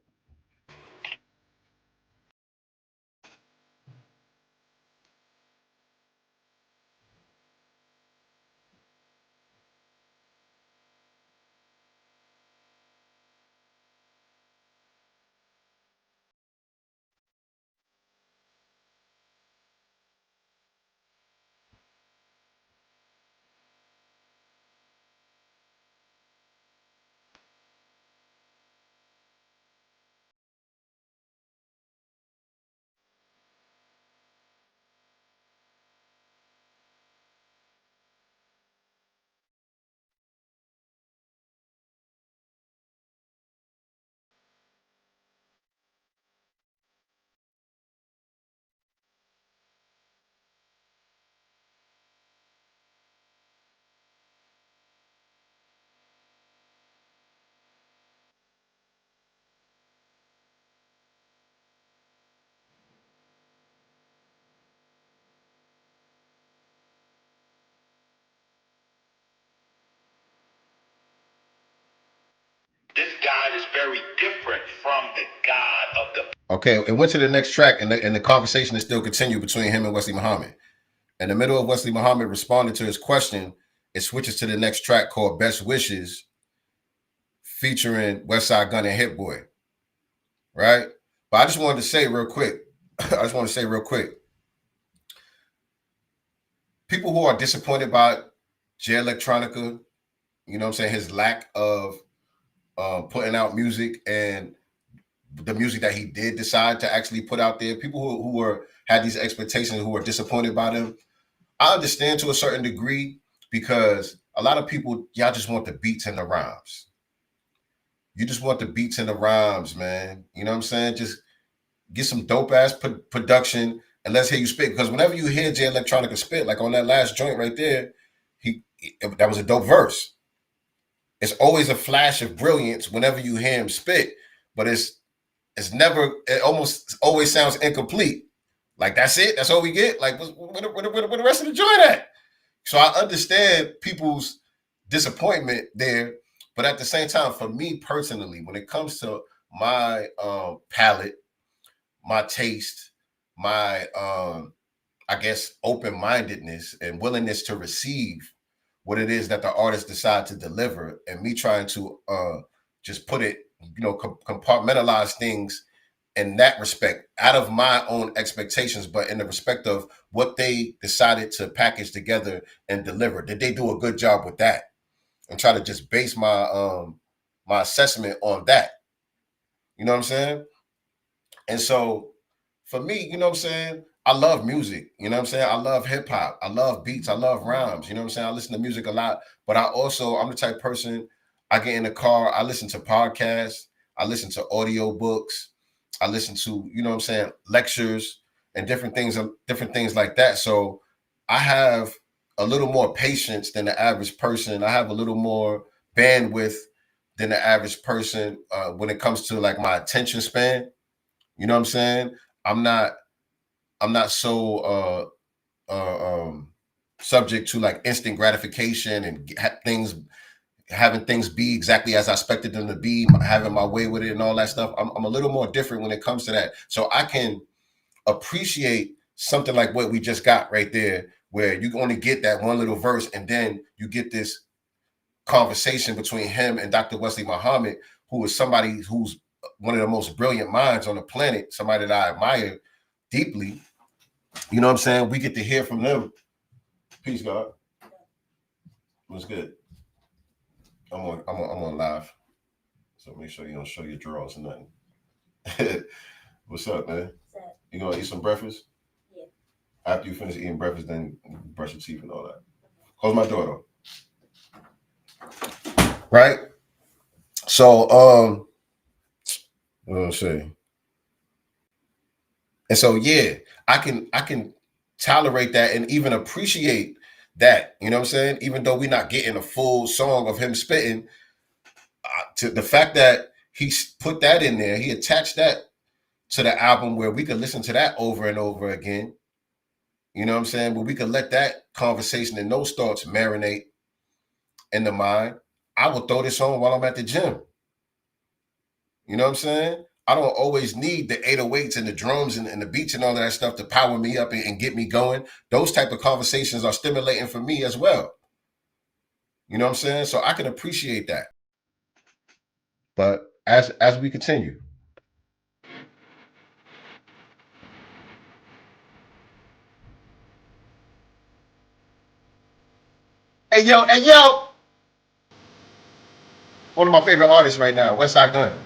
This God is very different from the God of the. Okay, it went to the next track, and the conversation is still continued between him and Wesley Muhammad. In the middle of Wesley Muhammad responding to his question, it switches to the next track called Best Wishes, featuring West Side Gun and Hit Boy. Right? But I just wanted to say real quick, people who are disappointed by Jay Electronica, you know what I'm saying, his lack of putting out music and the music that he did decide to actually put out there, people who had these expectations, who were disappointed by them, I understand to a certain degree, because a lot of people, y'all just want the beats and the rhymes. You just want the beats and the rhymes, man. You know what I'm saying? Just get some dope ass production and let's hear you spit. Because whenever you hear Jay Electronica spit, like on that last joint right there, that was a dope verse. It's always a flash of brilliance whenever you hear him spit, but it almost always sounds incomplete. Like, that's it? That's all we get? Like, where the rest of the joint at? So I understand people's disappointment there, but at the same time, for me personally, when it comes to my palate, my taste, my I guess open-mindedness and willingness to receive what it is that the artist decide to deliver, and me trying to just put it, compartmentalize things in that respect, out of my own expectations, but in the respect of what they decided to package together and deliver. Did they do a good job with that? And try to just base my assessment on that. You know what I'm saying? And so for me, you know what I'm saying? I love music. You know what I'm saying? I love hip hop. I love beats. I love rhymes. You know what I'm saying? I listen to music a lot, but I'm the type of person, I get in the car, I listen to podcasts, I listen to audio books, I listen to, you know what I'm saying, lectures and different things like that. So I have a little more patience than the average person. I have a little more bandwidth than the average person when it comes to like my attention span. You know what I'm saying? I'm not I'm not so subject to like instant gratification and having things be exactly as I expected them to be, having my way with it and all that stuff. I'm a little more different when it comes to that. So I can appreciate something like what we just got right there, where you only get that one little verse and then you get this conversation between him and Dr. Wesley Muhammad, who is somebody who's one of the most brilliant minds on the planet, somebody that I admire deeply. You know what I'm saying? We get to hear from them. Peace, God. What's good? I'm on live. So make sure you don't show your drawers or nothing. What's up, man? You gonna eat some breakfast? Yeah. After you finish eating breakfast, then brush your teeth and all that. Close my door though. Right? So what do I say? And so yeah, I can tolerate that and even appreciate that. You know what I'm saying? Even though we're not getting a full song of him spitting, to the fact that he put that in there, he attached that to the album where we could listen to that over and over again. You know what I'm saying? Where we could let that conversation and those thoughts marinate in the mind. I will throw this on while I'm at the gym. You know what I'm saying? I don't always need the 808s and the drums and the beats and all of that stuff to power me up and get me going. Those type of conversations are stimulating for me as well. You know what I'm saying? So I can appreciate that. But as we continue. Hey yo, one of my favorite artists right now, Westside Gunn.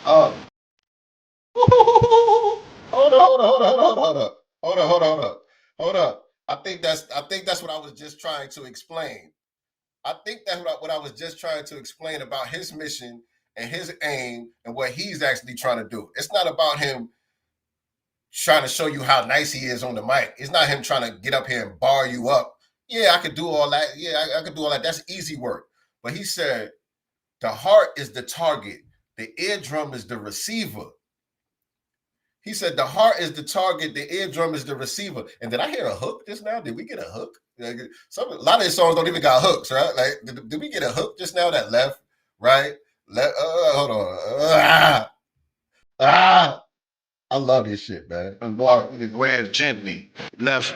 Um, hold up. I think that's what I was just trying to explain. I think that's what I was just trying to explain about his mission and his aim and what he's actually trying to do. It's not about him trying to show you how nice he is on the mic. It's not him trying to get up here and bar you up. Yeah, I could do all that. Yeah, I could do all that. That's easy work. But he said the heart is the target, the eardrum is the receiver. He said the heart is the target, the eardrum is the receiver. And did I hear a hook just now? Did we get a hook? Like, a lot of these songs don't even got hooks, right? Like, did we get a hook just now? That left, right, left. Hold on. I love this shit, man. And boy, where's gently left.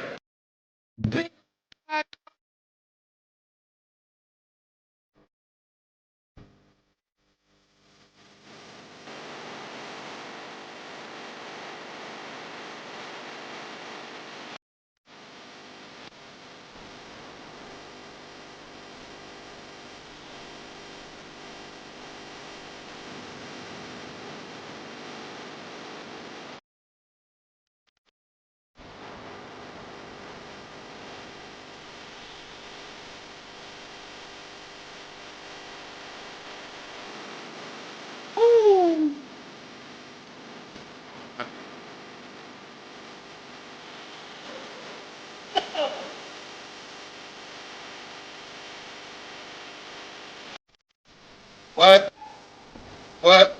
What? What?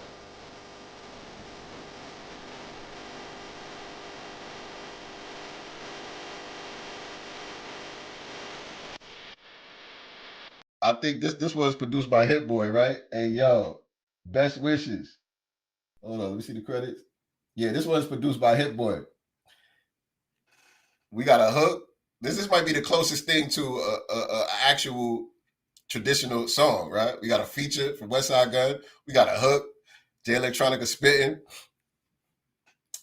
I think this was produced by Hit Boy, right? Hey yo, best wishes. Hold on, let me see the credits. Yeah, this one's produced by Hit Boy. We got a hook. This might be the closest thing to a actual traditional song, right? We got a feature from West Side Gun. We got a hook. Jay Electronica spitting.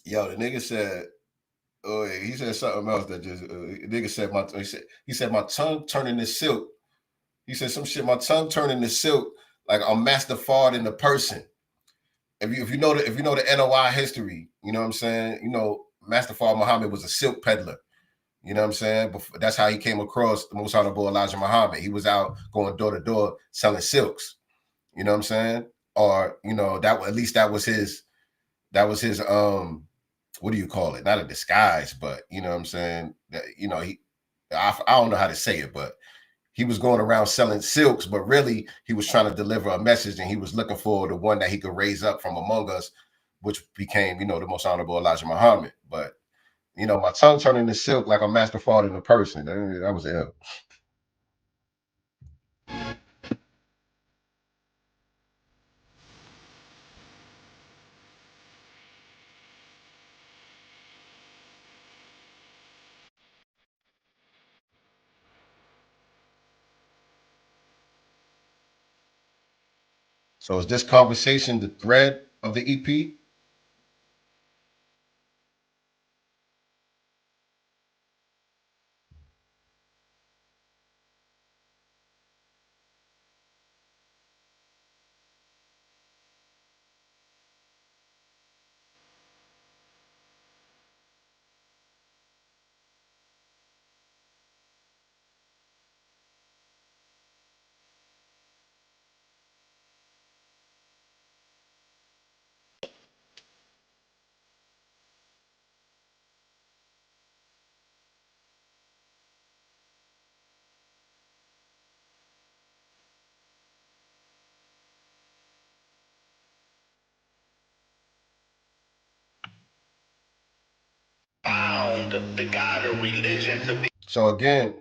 Yo, the nigga said, oh, yeah, he said something else that just nigga said he said my tongue turning to silk. He said some shit. My tongue turning to silk like I'm Master Fard in the person. If you know the NOI history, you know what I'm saying. You know Master Fard Muhammad was a silk peddler. You know what I'm saying? That's how he came across the Most Honorable Elijah Muhammad. He was out going door to door selling silks. You know what I'm saying? Or you know that at least that was his what do you call it? Not a disguise, but you know what I'm saying? That, you know, I don't know how to say it, but he was going around selling silks, but really he was trying to deliver a message and he was looking for the one that he could raise up from among us, which became, you know, the Most Honorable Elijah Muhammad. But you know, my tongue turned into silk like a master fault in a person. That was ill. So is this conversation the thread of the EP? So again,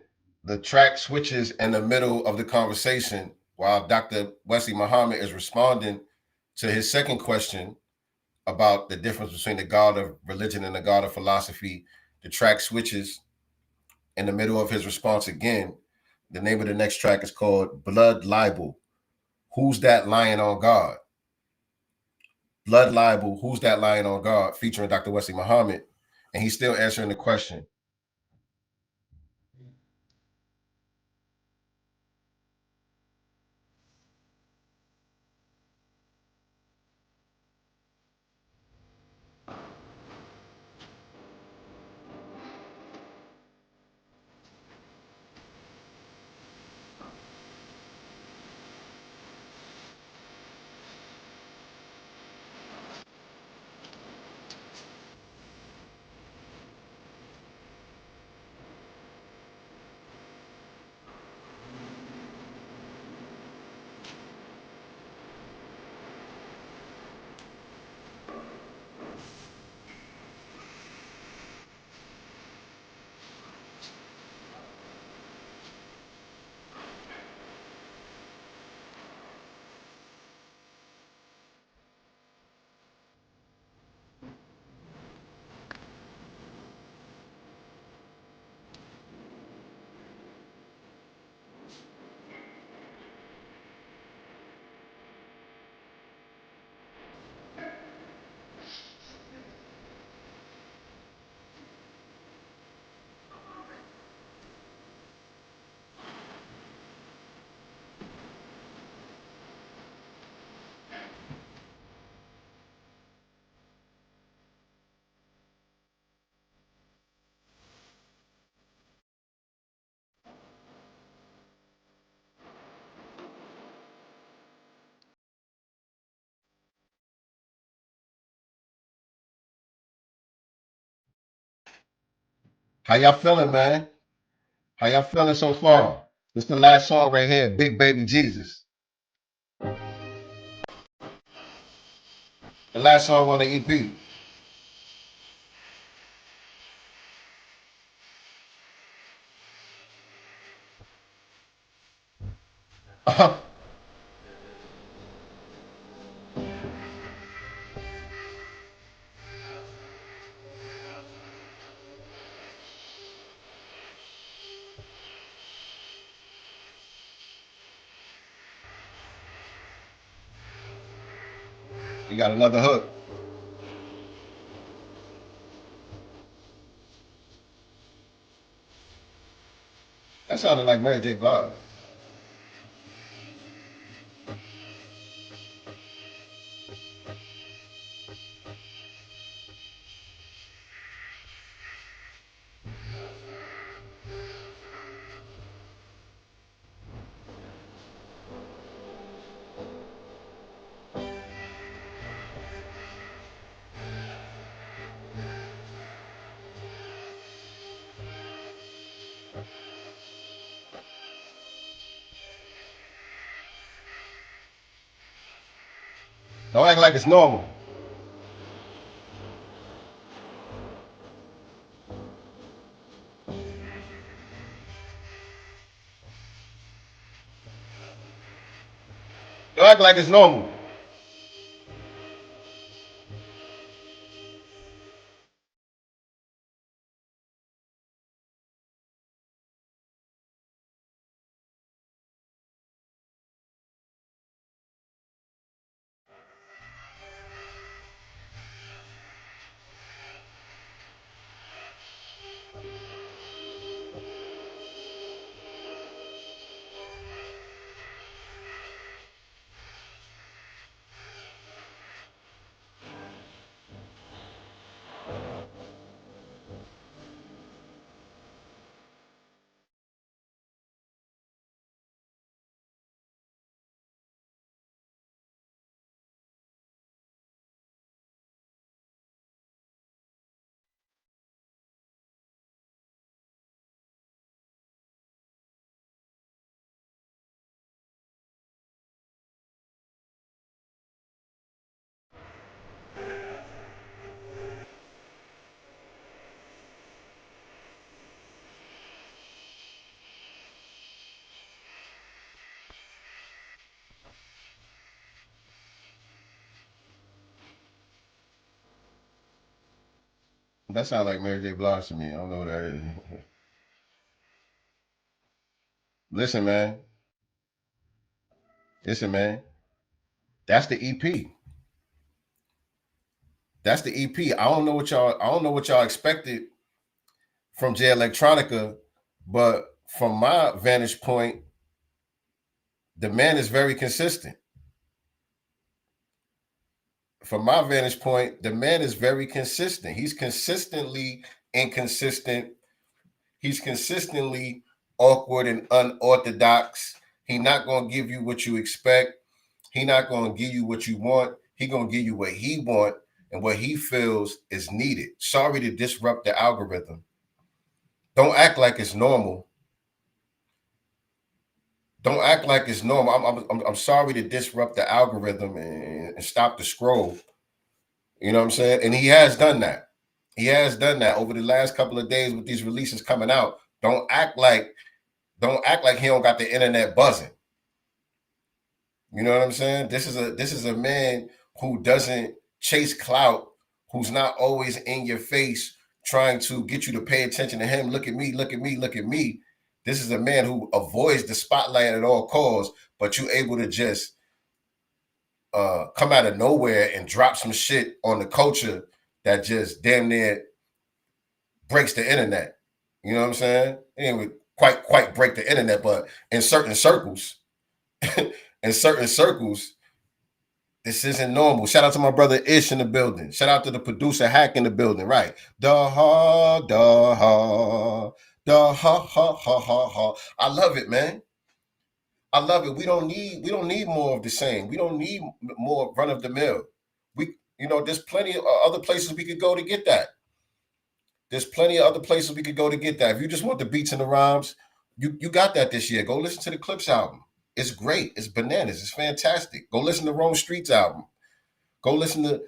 the track switches in the middle of the conversation while Dr. Wesley Muhammad is responding to his second question about the difference between the God of religion and the God of philosophy. The track switches in the middle of his response again. The name of the next track is called Blood Libel. Who's that lying on God? Blood Libel, Who's That Lying on God, featuring Dr. Wesley Muhammad. And he's still answering the question. How y'all feeling, man? How y'all feeling so far? This is the last song right here, Big Baby Jesus. The last song on the EP. You got another hook. That sounded like Mary J. Blige. Don't act like it's normal. Don't act like it's normal. That sounds like Mary J. Blige to me. I don't know what that is. Listen, man. Listen, man. That's the EP. That's the EP. I don't know what y'all expected from Jay Electronica, but from my vantage point, the man is very consistent. From my vantage point, the man is very consistent. He's consistently inconsistent. He's consistently awkward and unorthodox. He's not going to give you what you expect. He's not going to give you what you want. He's going to give you what he wants and what he feels is needed. Sorry to disrupt the algorithm. Don't act like it's normal. Don't act like it's normal. I'm sorry to disrupt the algorithm and stop the scroll. You know what I'm saying? And he has done that. He has done that over the last couple of days with these releases coming out. Don't act like he don't got the internet buzzing. You know what I'm saying? This is a man who doesn't chase clout, who's not always in your face trying to get you to pay attention to him. Look at me, look at me, look at me. This is a man who avoids the spotlight at all costs, but you're able to just come out of nowhere and drop some shit on the culture that just damn near breaks the internet. You know what I'm saying? Anyway, quite break the internet, but in certain circles, this isn't normal. Shout out to my brother Ish in the building. Shout out to the producer Hack in the building. Right. Ha. I love it, man. I love it. We don't need more of the same. We don't need more run of the mill. There's plenty of other places we could go to get that. There's plenty of other places we could go to get that. If you just want the beats and the rhymes, you got that this year. Go listen to the Clips album. It's great. It's bananas. It's fantastic. Go listen to Rome Streets album. Go listen to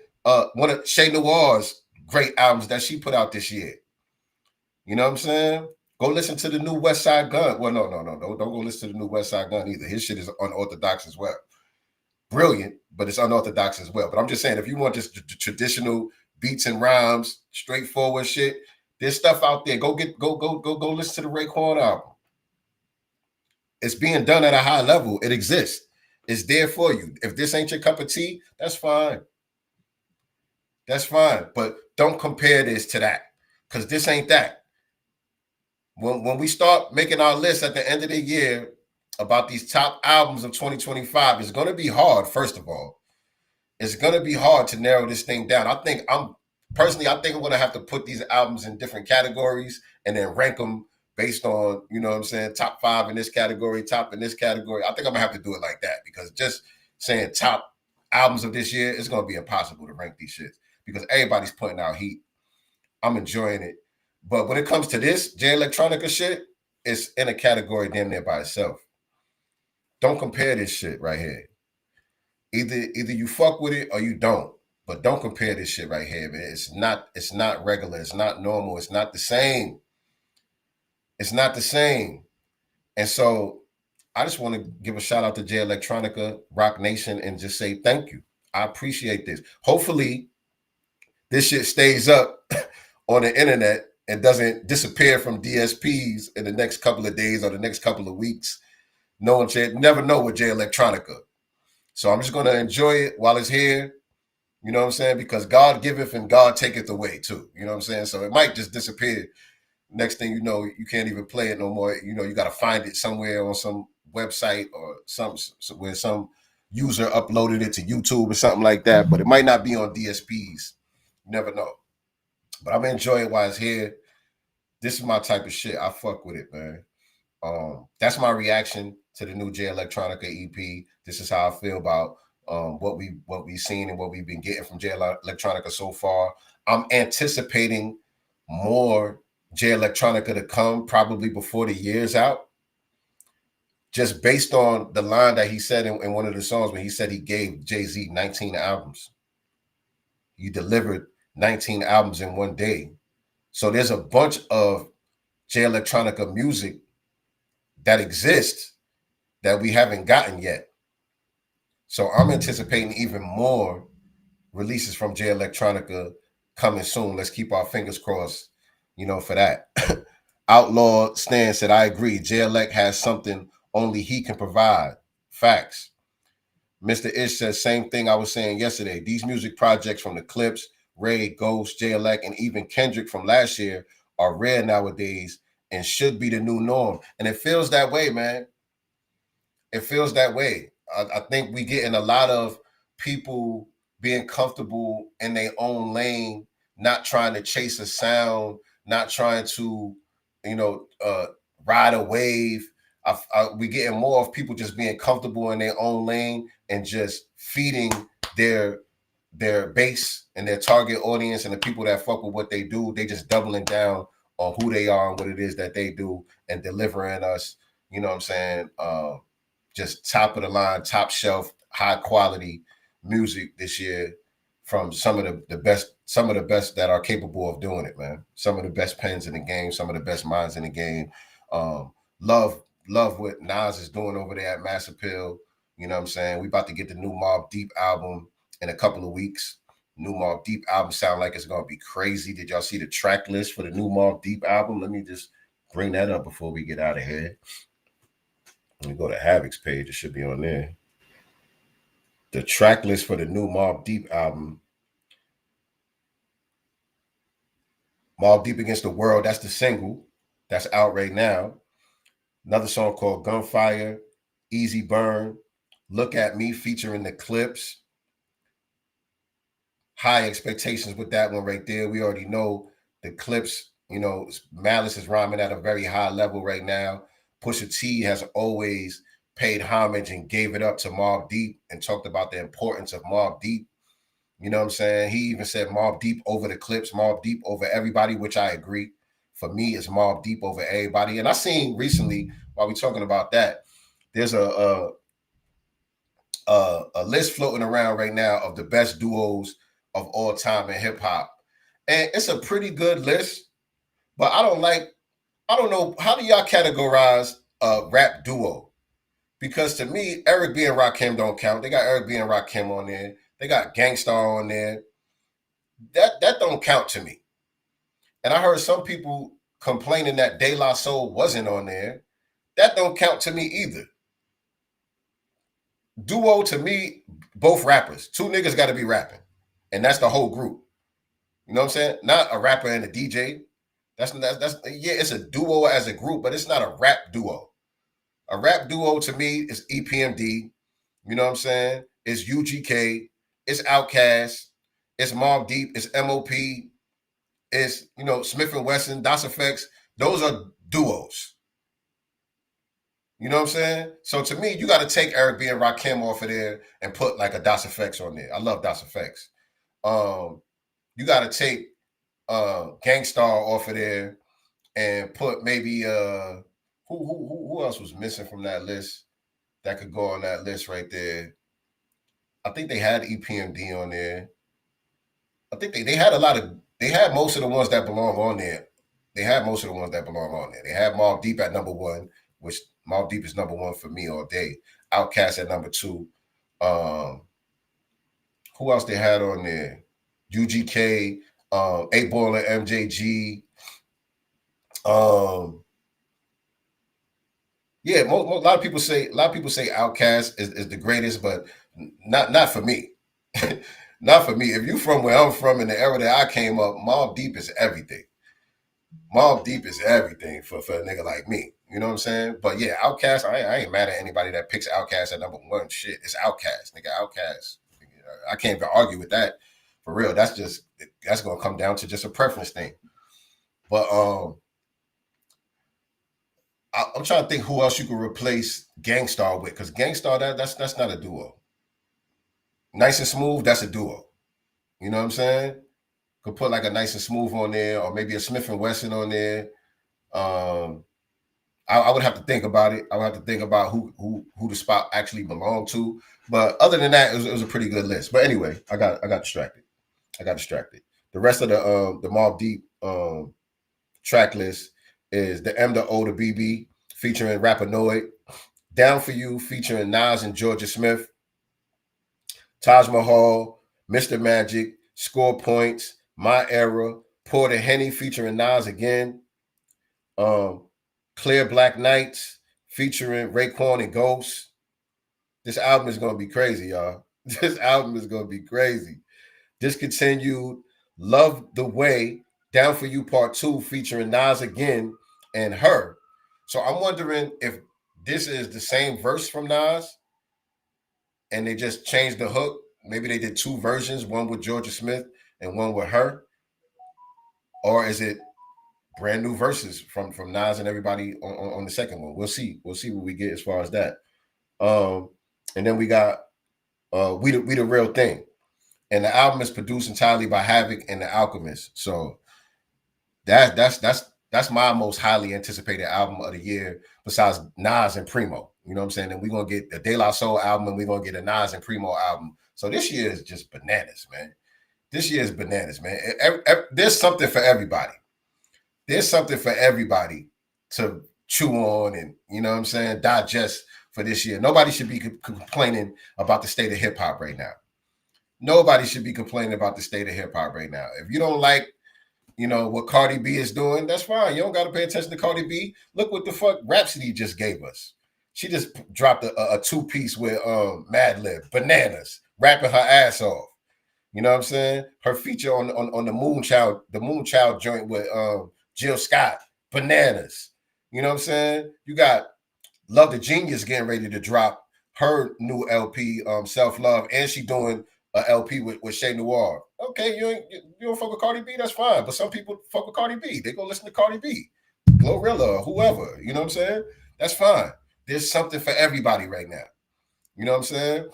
one of Shay Noir's great albums that she put out this year. You know what I'm saying? Go listen to the new West Side Gun. Well, no. Don't go listen to the new West Side Gun either. His shit is unorthodox as well. Brilliant, but it's unorthodox as well. But I'm just saying, if you want just traditional beats and rhymes, straightforward shit, there's stuff out there. Go listen to the Raekwon album. It's being done at a high level. It exists. It's there for you. If this ain't your cup of tea, that's fine. That's fine. But don't compare this to that, because this ain't that. When we start making our list at the end of the year about these top albums of 2025, it's going to be hard, first of all. It's going to be hard to narrow this thing down. I think I'm going to have to put these albums in different categories and then rank them based on, you know what I'm saying, top 5 in this category, top in this category. I think I'm going to have to do it like that, because just saying top albums of this year, it's going to be impossible to rank these shits because everybody's putting out heat. I'm enjoying it. But when it comes to this Jay Electronica shit, it's in a category damn near by itself. Don't compare this shit right here. Either you fuck with it or you don't. But don't compare this shit right here, man. It's not regular. It's not normal. It's not the same. It's not the same. And so I just want to give a shout out to Jay Electronica, Rock Nation, and just say thank you. I appreciate this. Hopefully, this shit stays up on the internet and doesn't disappear from DSPs in the next couple of days or the next couple of weeks. No one said, never know with Jay Electronica. So I'm just going to enjoy it while it's here. You know what I'm saying? Because God giveth and God taketh away too. You know what I'm saying? So it might just disappear. Next thing you know, you can't even play it no more. You know, you got to find it somewhere on some website or where some user uploaded it to YouTube or something like that. But it might not be on DSPs. You never know. But I'm enjoying it while it's here. This is my type of shit. I fuck with it, man. That's my reaction to the new Jay Electronica EP. This is how I feel about what we've seen and what we've been getting from Jay Electronica so far. I'm anticipating more Jay Electronica to come probably before the year's out. Just based on the line that he said in one of the songs when he said he gave Jay-Z 19 albums. He delivered 19 albums in one day. So there's a bunch of Jay Electronica music that exists that we haven't gotten yet. So I'm anticipating even more releases from Jay Electronica coming soon. Let's keep our fingers crossed, for that. Outlaw Stan said, I agree. Jay Elect has something only he can provide. Facts. Mr. Ish says, same thing I was saying yesterday. These music projects from the Clips, Ray, Ghost, Jay Elect, and even Kendrick from last year are rare nowadays and should be the new norm. And it feels that way, man. It feels that way. I think we getting a lot of people being comfortable in their own lane, not trying to chase a sound, not trying to, ride a wave. We getting more of people just being comfortable in their own lane and just feeding their base and their target audience and the people that fuck with what they do. They just doubling down on who they are and what it is that they do and delivering us, just top of the line, top shelf, high quality music this year from some of the best that are capable of doing it, man. Some of the best pens in the game, some of the best minds in the game. Love what Nas is doing over there at Mass Appeal. You know what I'm saying? We about to get the new Mobb Deep album in a couple of weeks. New Mobb Deep album sound like it's going to be crazy. Did y'all see the track list for the new Mobb Deep album? Let me just bring that up before we get out of here. Let me go to Havoc's page. It should be on there. The track list for the new Mobb Deep album. Mobb Deep Against the World, that's the single. That's out right now. Another song called Gunfire, Easy Burn, Look at Me featuring the Clips. High expectations with that one right there. We already know the Clips, Malice is rhyming at a very high level right now. Pusha T has always paid homage and gave it up to Mobb Deep and talked about the importance of Mobb Deep. You know what I'm saying? He even said Mobb Deep over the Clips, Mobb Deep over everybody, which I agree. For me, it's Mobb Deep over everybody. And I seen recently, while we're talking about that, there's a list floating around right now of the best duos of all time in hip hop. And it's a pretty good list, but I don't know, how do y'all categorize a rap duo? Because to me, Eric B and Rakim don't count. They got Eric B and Rakim on there. They got Gangstar on there. That don't count to me. And I heard some people complaining that De La Soul wasn't on there. That don't count to me either. Duo to me, both rappers. Two niggas got to be rapping, and that's the whole group. You know what I'm saying? Not a rapper and a DJ. That's yeah, it's a duo as a group, but it's not a rap duo. A rap duo to me is EPMD. You know what I'm saying? It's UGK. It's Outkast. It's Mobb Deep. It's MOP. It's, you know, Smith and Wesson, Das Effects. Those are duos. You know what I'm saying? So to me, you got to take Eric B and Rakim off of there and put like a Das Effects on there. I love Das Effects. You got to take Gangstar off of there and put maybe who else was missing from that list that could go on that list right there? I think they had EPMD on there. I think they had most of the ones that belong on there. They had most of the ones that belong on there. They had Mobb Deep at number 1, which Mobb Deep is number 1 for me all day. Outkast at number 2. Who else they had on there? UGK, 8-Ball and MJG. Yeah, a lot of people say Outkast is the greatest, but not for me. Not for me. If you from where I'm from in the era that I came up, Mobb Deep is everything. Mobb Deep is everything for a nigga like me. You know what I'm saying? But yeah, Outkast, I ain't mad at anybody that picks Outkast at number 1. Shit, it's Outkast, nigga. Outkast. I can't even argue with that. For real, that's gonna come down to just a preference thing. But I'm trying to think who else you could replace Gangstar with, because Gangstar, that's not a duo. Nice and Smooth, that's a duo. You know what I'm saying? Could put like a Nice and Smooth on there, or maybe a Smith and Wesson on there. I would have to think about it. I would have to think about who the spot actually belonged to. But other than that, it was a pretty good list. But anyway, I got distracted. The rest of the Mobb Deep track list is the M, the O, the BB featuring Rapinoid, Down For You featuring Nas and Georgia Smith, Taj Mahal, Mr. Magic, Score Points, My Era, Pour the Henny featuring Nas again, Clear Black Nights featuring Raekwon and Ghost. This album is going to be crazy, y'all. This album is going to be crazy. Discontinued, Love the Way, Down For You Part 2 featuring Nas again and Her. So I'm wondering if this is the same verse from Nas and they just changed the hook. Maybe they did 2 versions, one with Georgia Smith and one with Her. Or is it brand new verses from Nas and everybody on the second one? We'll see. We'll see what we get as far as that. And then we got We the Real Thing. And the album is produced entirely by Havoc and The Alchemist. So that's my most highly anticipated album of the year besides Nas and Primo. You know what I'm saying? And we're going to get a De La Soul album and we're going to get a Nas and Primo album. So this year is just bananas, man. This year is bananas, man. There's something for everybody. There's something for everybody to chew on and, you know what I'm saying, digest for this year. Nobody should be complaining about the state of hip hop right now. Nobody should be complaining about the state of hip hop right now. If you don't like, you know, what Cardi B is doing, that's fine. You don't got to pay attention to Cardi B. Look what the fuck Rhapsody just gave us. She just dropped a 2-piece with Madlib, Bananas, rapping her ass off. You know what I'm saying? Her feature on the Moonchild joint with Jill Scott, Bananas. You know what I'm saying? You got Love the Genius getting ready to drop her new LP, Self Love, and she doing a LP with Shay Noir. Okay, you don't fuck with Cardi B, that's fine. But some people fuck with Cardi B. They go listen to Cardi B, Glorilla, or whoever. You know what I'm saying? That's fine. There's something for everybody right now. You know what I'm saying?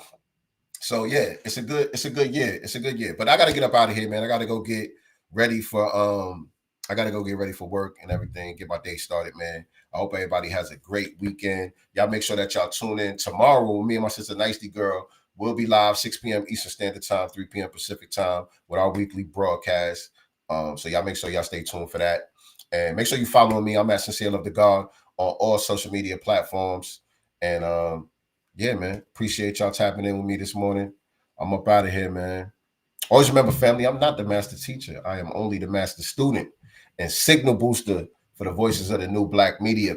So yeah, it's a good year. It's a good year. But I gotta get up out of here, man. I gotta go get ready for work and everything, get my day started, man. I hope everybody has a great weekend. Y'all make sure that y'all tune in tomorrow with me and my sister Nicety Girl. We'll be live 6 p.m. Eastern Standard Time, 3 p.m. Pacific Time with our weekly broadcast. So y'all make sure y'all stay tuned for that. And make sure you follow me. I'm at Sincere Love to God on all social media platforms. And yeah, man, appreciate y'all tapping in with me this morning. I'm up out of here, man. Always remember, family, I'm not the master teacher. I am only the master student and signal booster for the voices of the new Black media